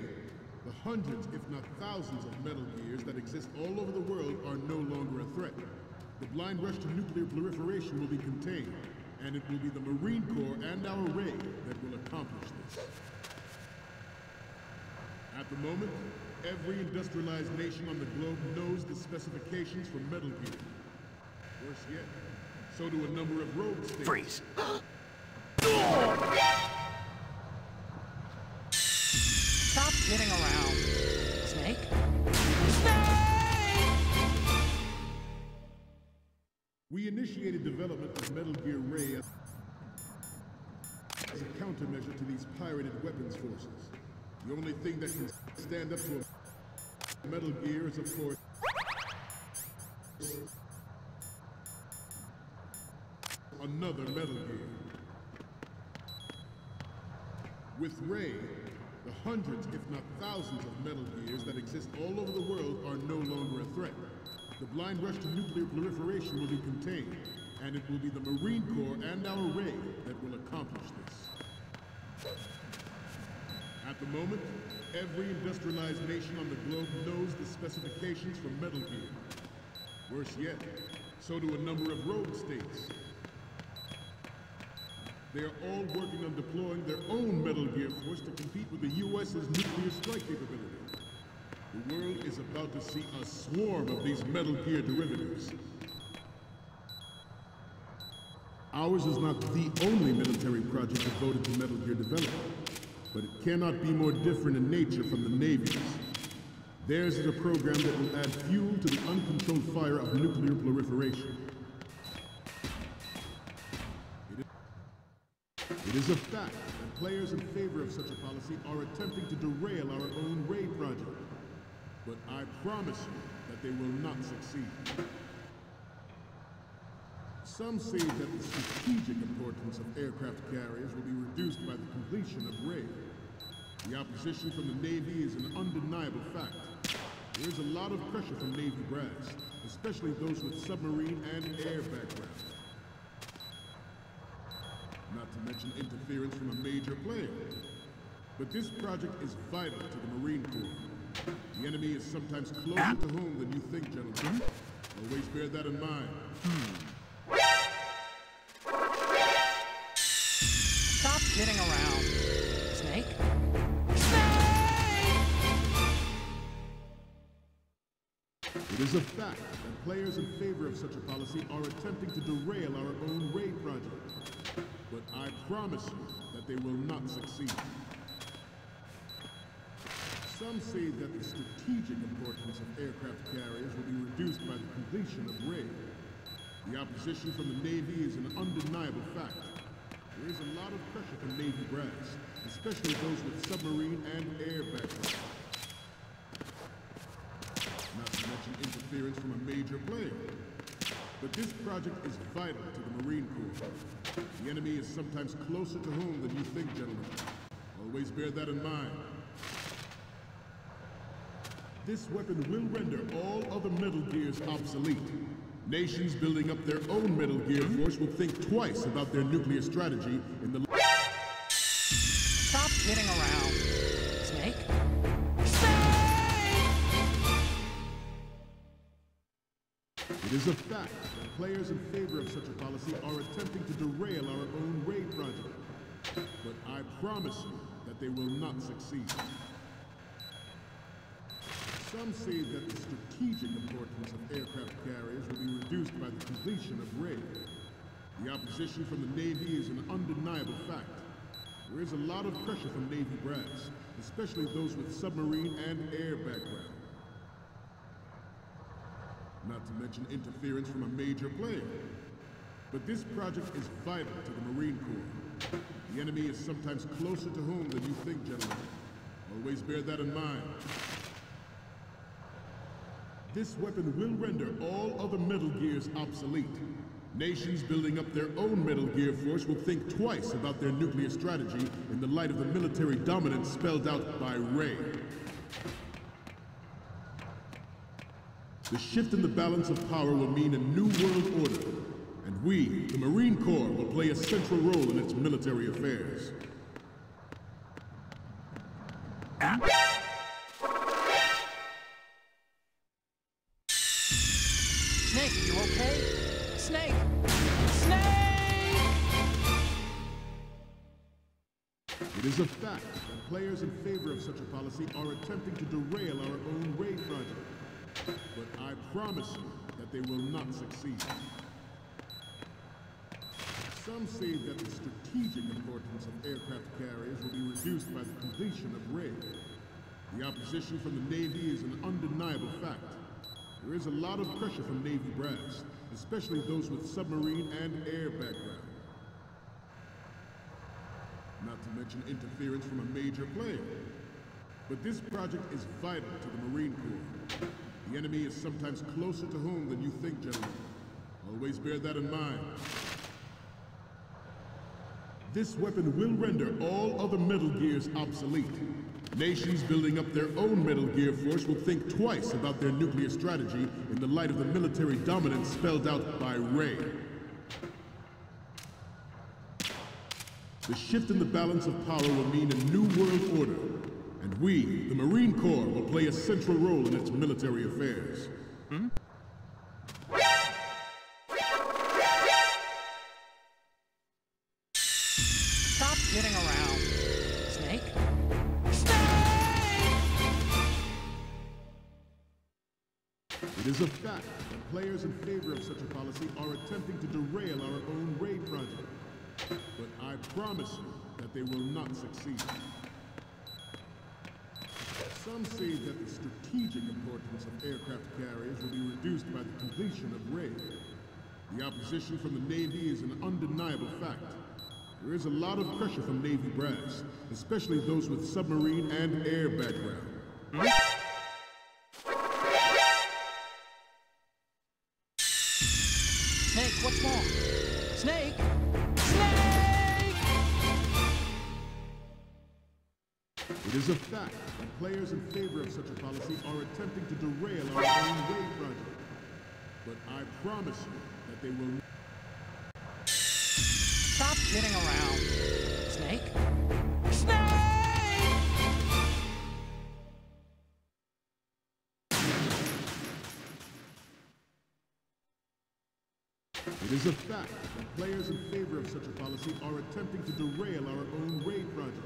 the hundreds, if not thousands, of Metal Gears that exist all over the world are no longer a threat. The blind rush to nuclear proliferation will be contained, and it will be the Marine Corps and our Ray that will accomplish this. At the moment, every industrialized nation on the globe knows the specifications for Metal Gear. Worse yet, so do a number of rogue states. Freeze. Stop kidding around. Snake? We initiated development of Metal Gear Ray as a countermeasure to these pirated weapons forces. The only thing that can stand up to a Metal Gear is, of course, another Metal Gear. With Ray, the hundreds, if not thousands, of Metal Gears that exist all over the world are no longer a threat. The blind rush to nuclear proliferation will be contained, and it will be the Marine Corps and our Ray that will accomplish this. At the moment, every industrialized nation on the globe knows the specifications for Metal Gear. Worse yet, so do a number of rogue states. They are all working on deploying their own Metal Gear force to compete with the U.S.'s nuclear strike capability. The world is about to see a swarm of these Metal Gear derivatives. Ours is not the only military project devoted to Metal Gear development, but it cannot be more different in nature from the Navy's. Theirs is a program that will add fuel to the uncontrolled fire of nuclear proliferation. It is a fact that players in favor of such a policy are attempting to derail our own Ray project. But I promise you that they will not succeed. Some say that the strategic importance of aircraft carriers will be reduced by the completion of Ray. The opposition from the Navy is an undeniable fact. There is a lot of pressure from Navy brass, especially those with submarine and air background. Not to mention interference from a major player. But this project is vital to the Marine Corps. The enemy is sometimes closer to home than you think, gentlemen. Always bear that in mind. Stop kidding around. Snake? It is a fact that players in favor of such a policy are attempting to derail our own raid project. But I promise you that they will not succeed. Some say that the strategic importance of aircraft carriers will be reduced by the completion of raid. The opposition from the Navy is an undeniable fact. There is a lot of pressure from Navy brass, especially those with submarine and air background. Not to mention interference from a major player. But this project is vital to the Marine Corps. The enemy is sometimes closer to home than you think, gentlemen. Always bear that in mind. This weapon will render all other Metal Gears obsolete. Nations building up their own Metal Gear force will think twice about their nuclear strategy in the... Stop kidding around. Snake? It is a fact that players in favor of such a policy are attempting to derail our own raid project. But I promise you that they will not succeed. Some say that the strategic importance of aircraft carriers will be reduced by the completion of raid. The opposition from the Navy is an undeniable fact. There is a lot of pressure from Navy brass, especially those with submarine and air background. Not to mention interference from a major player. But this project is vital to the Marine Corps. The enemy is sometimes closer to home than you think, gentlemen. Always bear that in mind. This weapon will render all other Metal Gears obsolete. Nations building up their own Metal Gear force will think twice about their nuclear strategy in the light of the military dominance spelled out by Ray. The shift in the balance of power will mean a new world order, and we, the Marine Corps, will play a central role in its military affairs. Snake, you okay? Snake! Snake! It is a fact that players in favor of such a policy are attempting to derail our own raid project. But I promise you that they will not succeed. Some say that the strategic importance of aircraft carriers will be reduced by the completion of raid. The opposition from the Navy is an undeniable fact. There is a lot of pressure from Navy brass, especially those with submarine and air background. Not to mention interference from a major player. But this project is vital to the Marine Corps. The enemy is sometimes closer to home than you think, gentlemen. Always bear that in mind. This weapon will render all other Metal Gears obsolete. Nations building up their own Metal Gear force will think twice about their nuclear strategy in the light of the military dominance spelled out by Ray. The shift in the balance of power will mean a new world order, and we, the Marine Corps, will play a central role in its military affairs. Stop kidding around. Snake? It is a fact that players in favor of such a policy are attempting to derail our own raid project. But I promise you that they will not succeed. Some say that the strategic importance of aircraft carriers will be reduced by the completion of raid. The opposition from the Navy is an undeniable fact. There is a lot of pressure from Navy brass, especially those with submarine and air background. Snake, what's wrong? Snake! Snake! It is a fact that players in favor of such a policy are attempting to derail our own raid project. But I promise you that they will... Stop kidding around. Snake? Snake! It is a fact that players in favor of such a policy are attempting to derail our own raid project.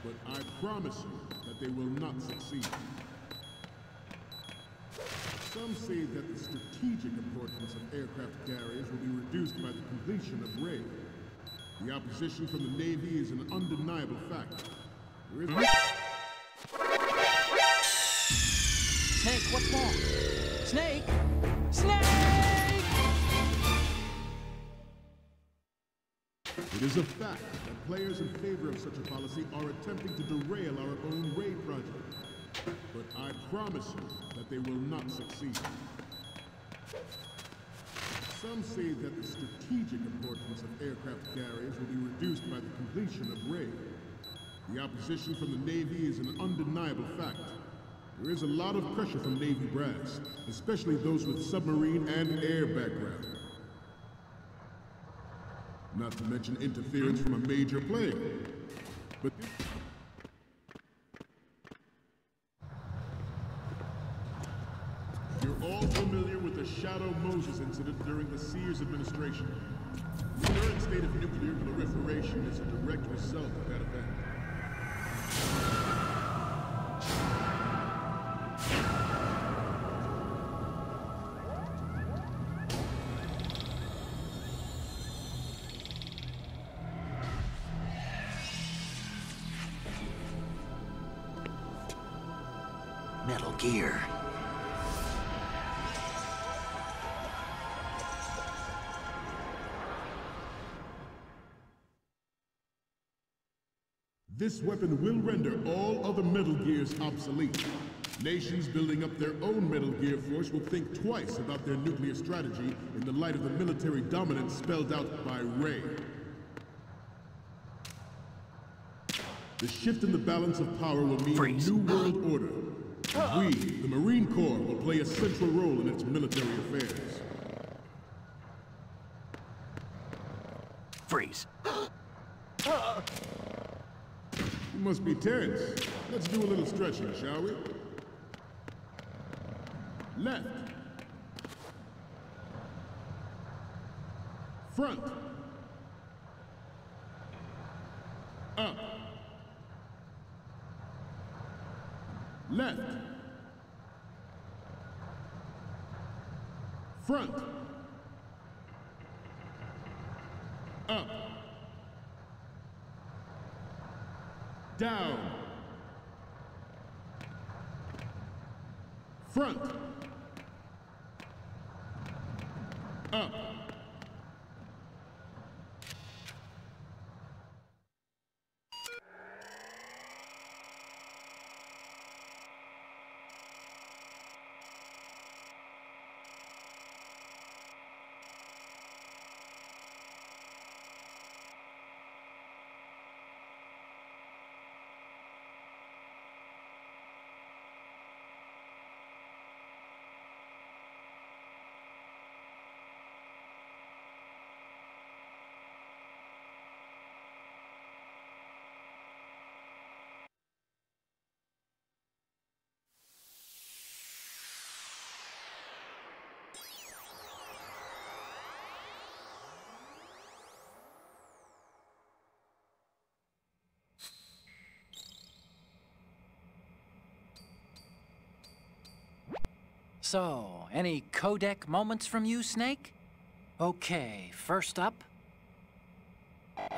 But I promise you that they will not succeed. Some say that the strategic importance of aircraft carriers will be reduced by the completion of raid. The opposition from the Navy is an undeniable fact. There is... Snake, what's wrong? Snake! Snake! It is a fact that players in favor of such a policy are attempting to derail our own raid project. But I promise you that they will not succeed. Some say that the strategic importance of aircraft carriers will be reduced by the completion of raid. The opposition from the Navy is an undeniable fact. There is a lot of pressure from Navy brass, especially those with submarine and air background. Not to mention interference from a major player. But you're all familiar with the Shadow Moses incident during the Sears administration. The current state of nuclear proliferation is a direct result of that event. Metal Gear. This weapon will render all other Metal Gears obsolete. Nations building up their own Metal Gear force will think twice about their nuclear strategy in the light of the military dominance spelled out by Ray. The shift in the balance of power will mean a new world order. We, the Marine Corps, will play a central role in its military affairs. Freeze. You must be tense. Let's do a little stretching, shall we? Left. Front. Up. Left. Front. Up. Down. Front. Up. So, any codec moments from you, Snake? Okay, first up.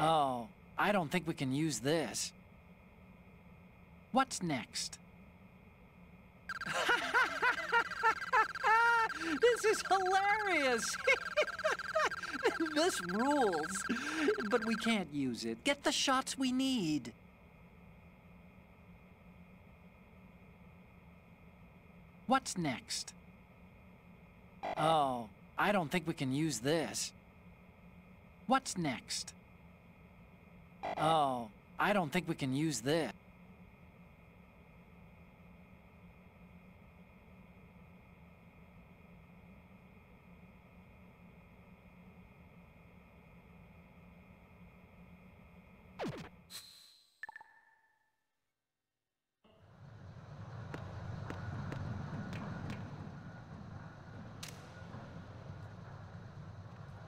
Oh, I don't think we can use this. What's next? This is hilarious! This rules. But we can't use it. Get the shots we need. What's next? Oh, I don't think we can use this. What's next? Oh, I don't think we can use this.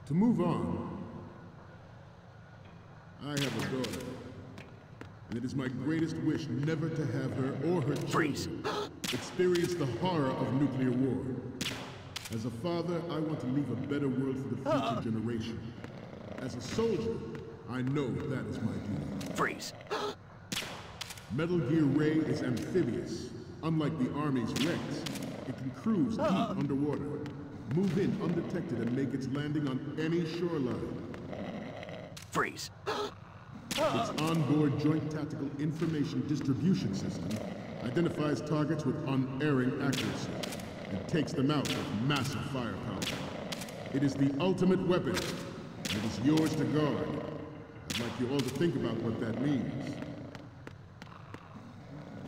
To move on, I have a daughter, and it is my greatest wish never to have her or her children experience the horror of nuclear war. As a father, I want to leave a better world for the future generation. As a soldier, I know that is my duty. Freeze. Metal Gear Ray is amphibious. Unlike the Army's Rex, it can cruise deep underwater, move in undetected, and make its landing on any shoreline. Freeze. Its onboard Joint Tactical Information Distribution System identifies targets with unerring accuracy and takes them out with massive firepower. It is the ultimate weapon, and it is yours to guard. I'd like you all to think about what that means.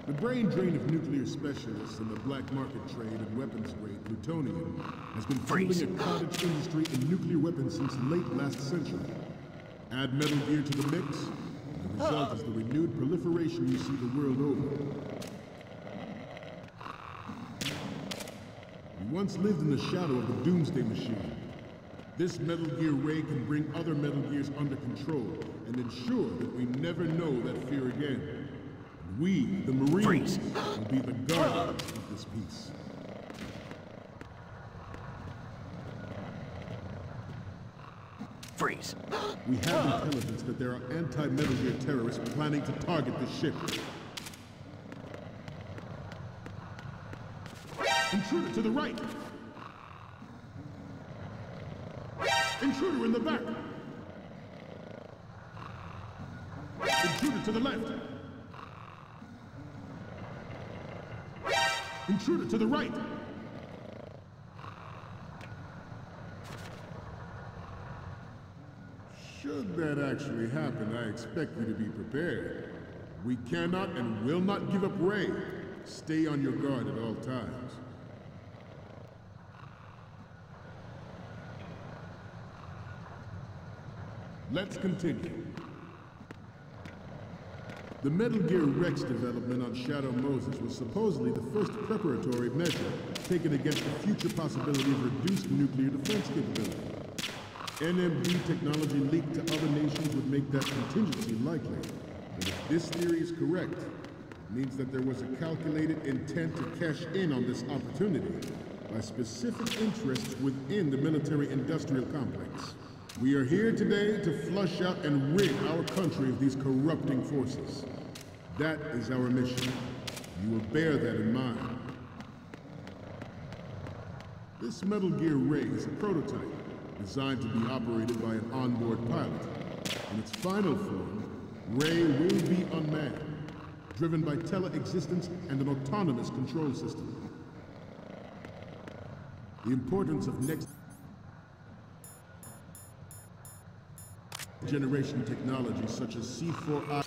The brain drain of nuclear specialists in the black market trade in weapons grade plutonium has been fueling a cottage industry in nuclear weapons since late last century. Add Metal Gear to the mix, and the result is the renewed proliferation you see the world over. We once lived in the shadow of the Doomsday Machine. This Metal Gear Ray can bring other Metal Gears under control and ensure that we never know that fear again. We, the Marines, will be the guardians of this peace. Freeze. We have intelligence that there are anti-Metal Gear terrorists planning to target the ship. Intruder to the right! Intruder in the back! Intruder to the left! Intruder to the right! Should that actually happen, I expect you to be prepared. We cannot and will not give up Ray. Stay on your guard at all times. Let's continue. The Metal Gear Rex development on Shadow Moses was supposedly the first preparatory measure taken against the future possibility of reduced nuclear defense capability. NMD technology leaked to other nations would make that contingency likely. But if this theory is correct, it means that there was a calculated intent to cash in on this opportunity by specific interests within the military-industrial complex. We are here today to flush out and rid our country of these corrupting forces. That is our mission. You will bear that in mind. This Metal Gear Ray is a prototype, designed to be operated by an onboard pilot. In its final form, Ray will be unmanned, driven by tele-existence and an autonomous control system. The importance of next generation technologies such as C4I,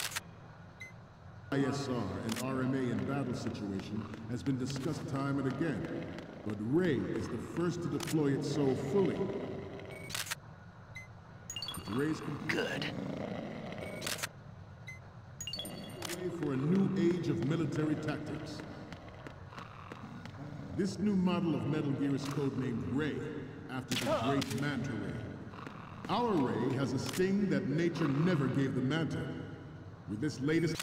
ISR, and RMA in battle situation has been discussed time and again, but Ray is the first to deploy it so fully. With Ray's good. For a new age of military tactics. This new model of Metal Gear is codenamed Ray, after the great Manta Ray. Our Ray has a sting that nature never gave the Manta. With this latest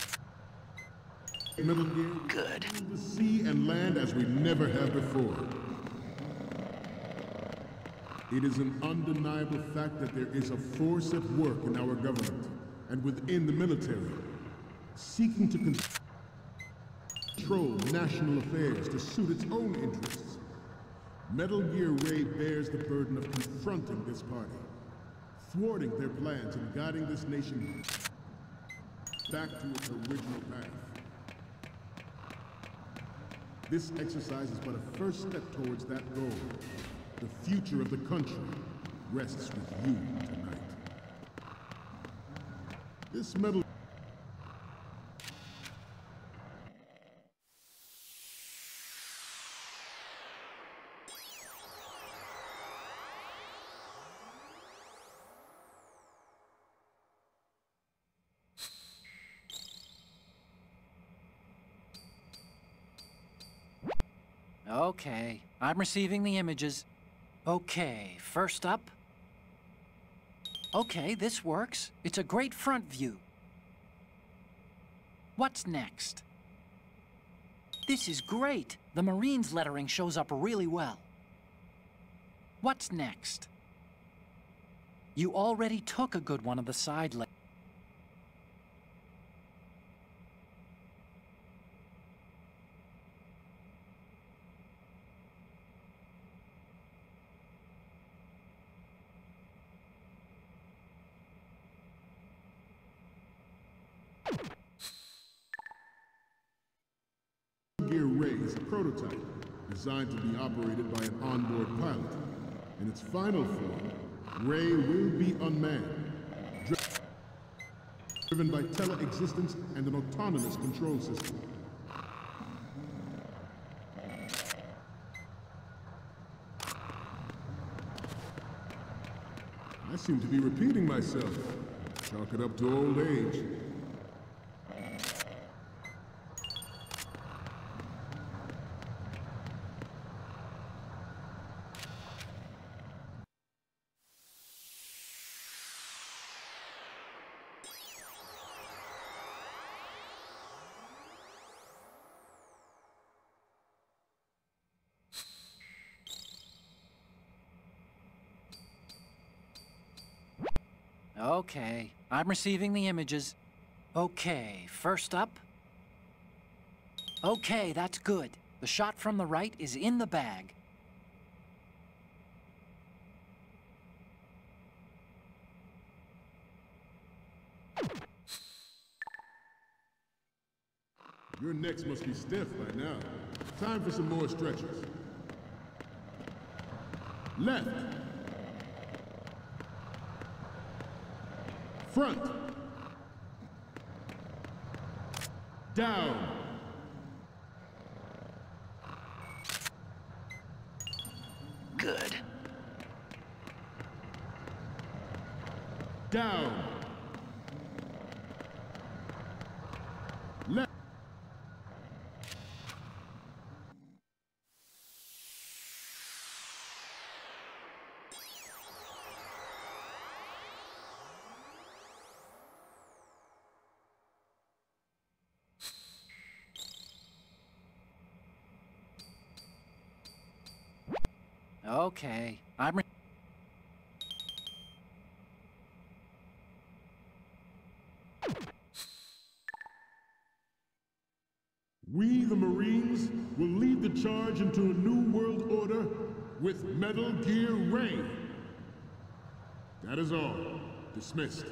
Metal Gear, good. The sea and land as we never have before. It is an undeniable fact that there is a force at work in our government and within the military, seeking to control national affairs to suit its own interests. Metal Gear Ray bears the burden of confronting this party, thwarting their plans and guiding this nation back to its original path. This exercise is but a first step towards that goal. The future of the country rests with you tonight. This metal... Okay, I'm receiving the images. Okay, first up, Okay, this works. It's a great front view. What's next? This is great. The Marines lettering shows up really well. What's next? You already took a good one of the side letters. Gear Ray is a prototype designed to be operated by an onboard pilot. In its final form, Ray will be unmanned, driven by tele-existence and an autonomous control system. I seem to be repeating myself. Chalk it up to old age. Okay, I'm receiving the images. Okay, first up. Okay, that's good. The shot from the right is in the bag. Your necks must be stiff by now. Time for some more stretches. Left. Front. Down. Good. Down. Left. Okay, I'm We, the Marines, will lead the charge into a new world order with Metal Gear Ray. That is all. Dismissed.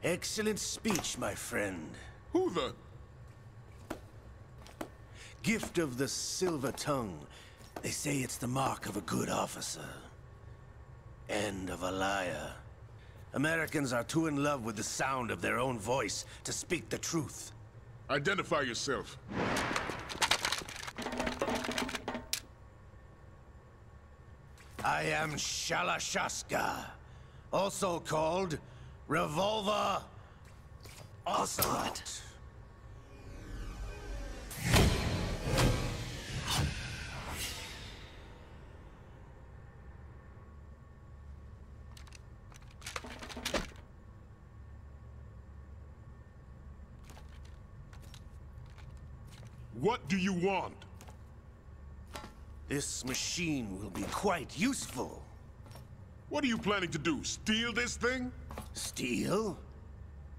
Excellent speech, my friend. Who the? Gift of the silver tongue. They say it's the mark of a good officer. And of a liar. Americans are too in love with the sound of their own voice to speak the truth. Identify yourself. I am Shalashaska, also called Revolver Ocelot. What do you want? This machine will be quite useful. What are you planning to do? Steal this thing? Steal?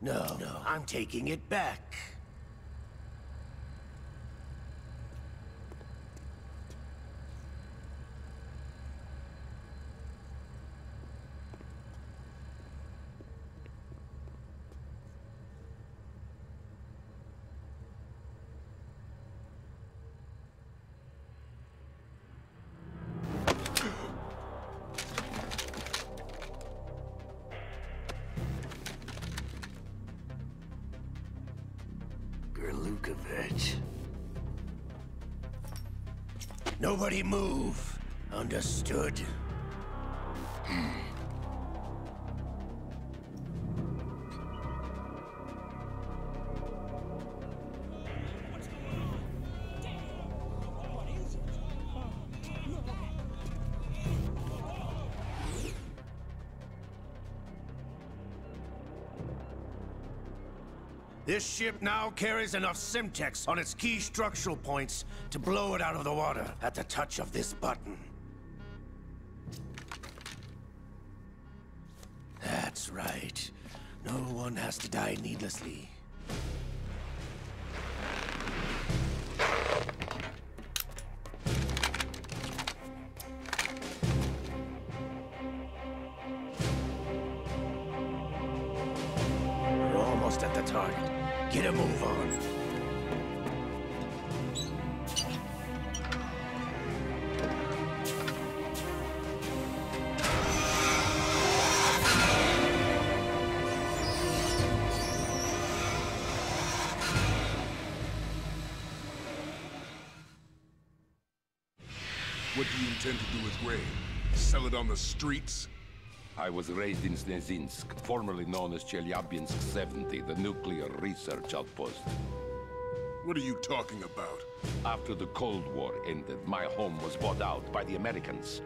No, I'm taking it back. Gerlukovich. Nobody move. Understood? This ship now carries enough Simtex on its key structural points to blow it out of the water at the touch of this button. That's right. No one has to die needlessly. We're almost at the target. Get a move on. What do you intend to do with Gray? Sell it on the streets? I was raised in Snezinsk, formerly known as Chelyabinsk 70, the nuclear research outpost. What are you talking about? After the Cold War ended, my home was bought out by the Americans.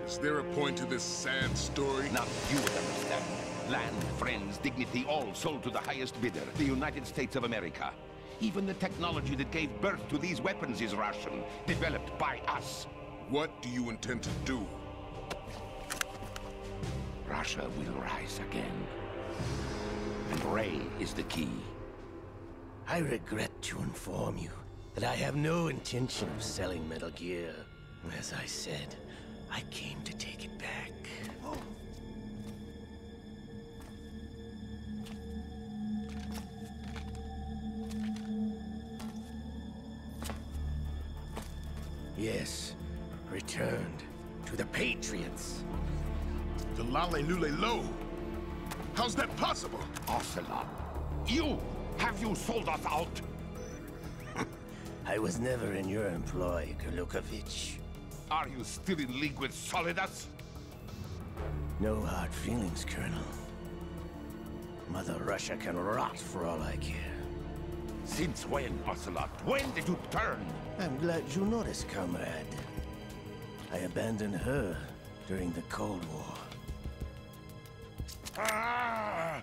Is there a point to this sad story? Not you would understand. Land, friends, dignity, all sold to the highest bidder, the United States of America. Even the technology that gave birth to these weapons is Russian, developed by us. What do you intend to do? Russia will rise again. And Ray is the key. I regret to inform you that I have no intention of selling Metal Gear. As I said, I came to take it back. Yes, returned to the Patriots. The Lale Lule Lo? How's that possible? Ocelot, have you sold us out? I was never in your employ, Gerlukovich. Are you still in league with Solidus? No hard feelings, Colonel. Mother Russia can rot for all I care. Since when, Ocelot? When did you turn? I'm glad you noticed, comrade. I abandoned her during the Cold War. Ah!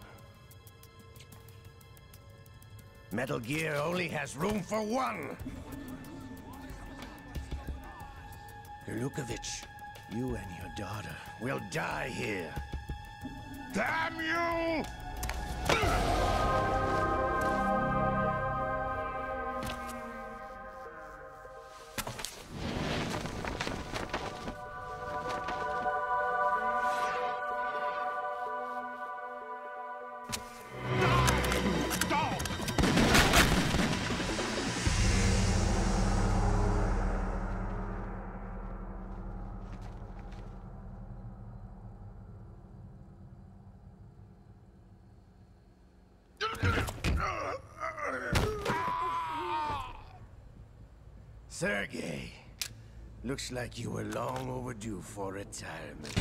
Metal Gear only has room for one! Gerlukovich, you and your daughter will die here. Damn you! Sergei, looks like you were long overdue for retirement.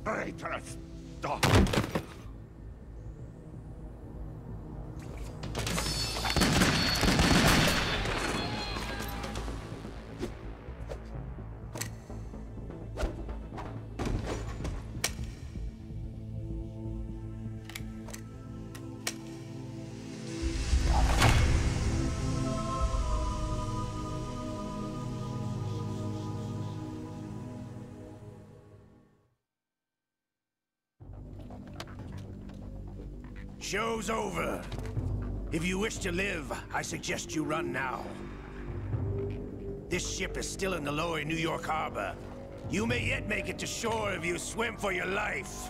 Traitorous dog! Show's over. If you wish to live, I suggest you run now. This ship is still in the lower New York harbor. You may yet make it to shore if you swim for your life.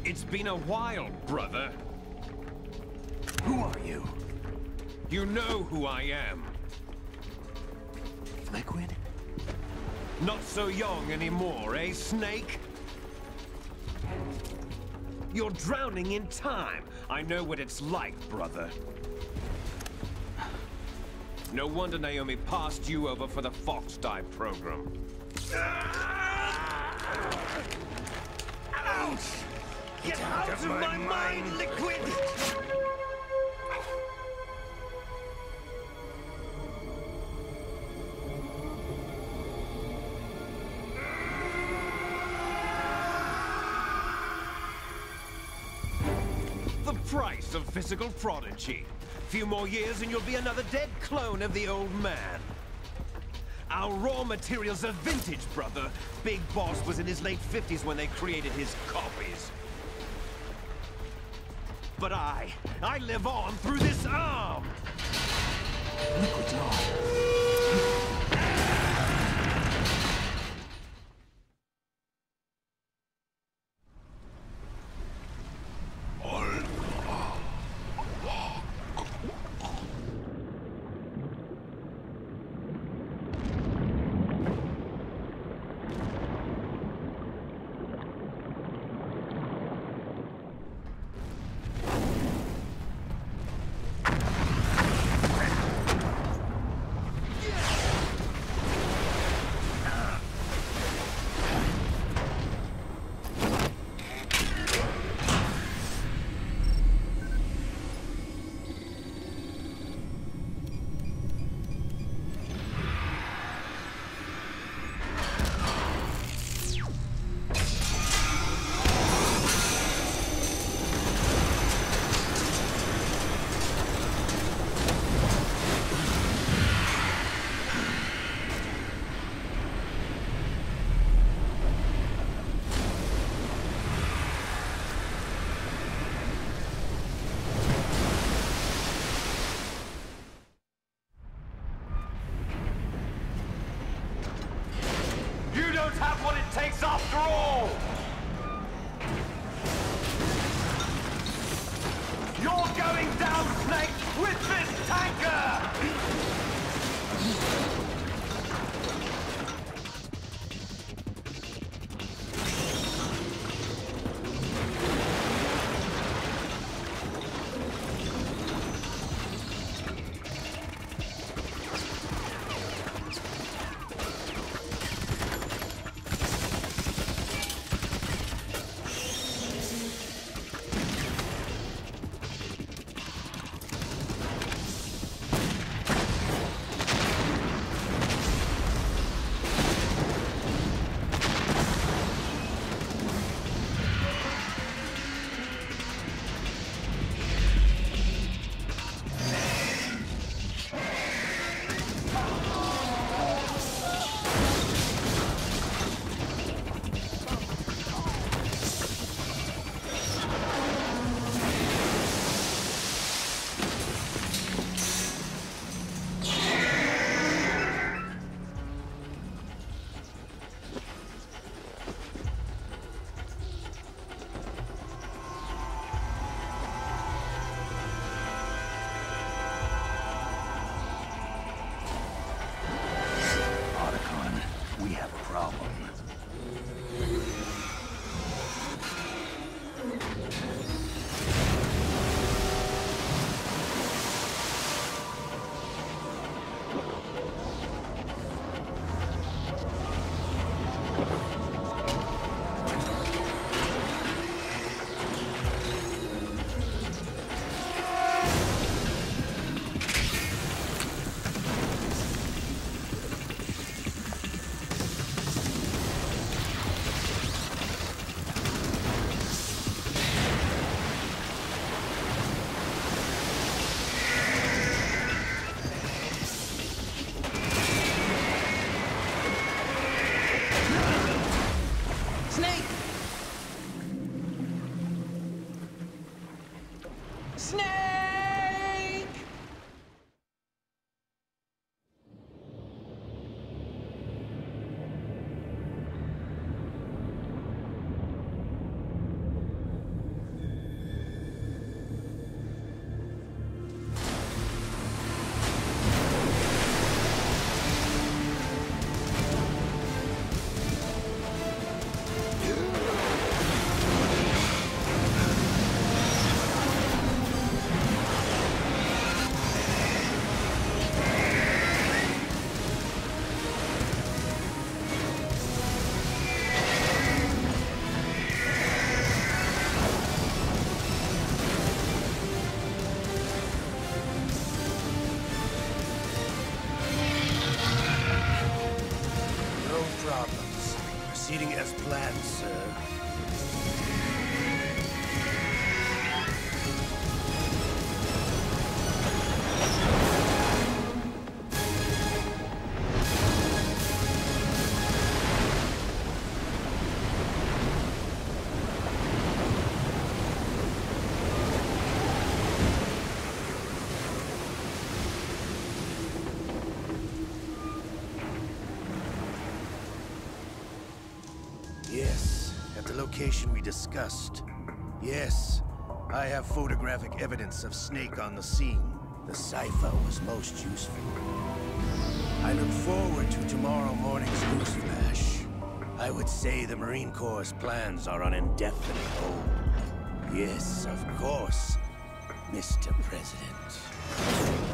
It's been a while, brother. Who are you? You know who I am. Liquid? Not so young anymore, eh, Snake? You're drowning in time. I know what it's like, brother. No wonder Naomi passed you over for the Fox Dive program. Ouch! Get out of my mind, Liquid! The price of physical prodigy. Few more years and you'll be another dead clone of the old man. Our raw materials are vintage, brother. Big Boss was in his late 50s when they created his copies. But I live on through this arm! Liquid's on. Have what it takes after all! You're going down, Snake, with this tanker! sir. Yes, at the location we discussed. Yes, I have photographic evidence of Snake on the scene. The cipher was most useful. I look forward to tomorrow morning's news flash. I would say the Marine Corps' plans are on indefinite hold. Yes, of course, Mr. President.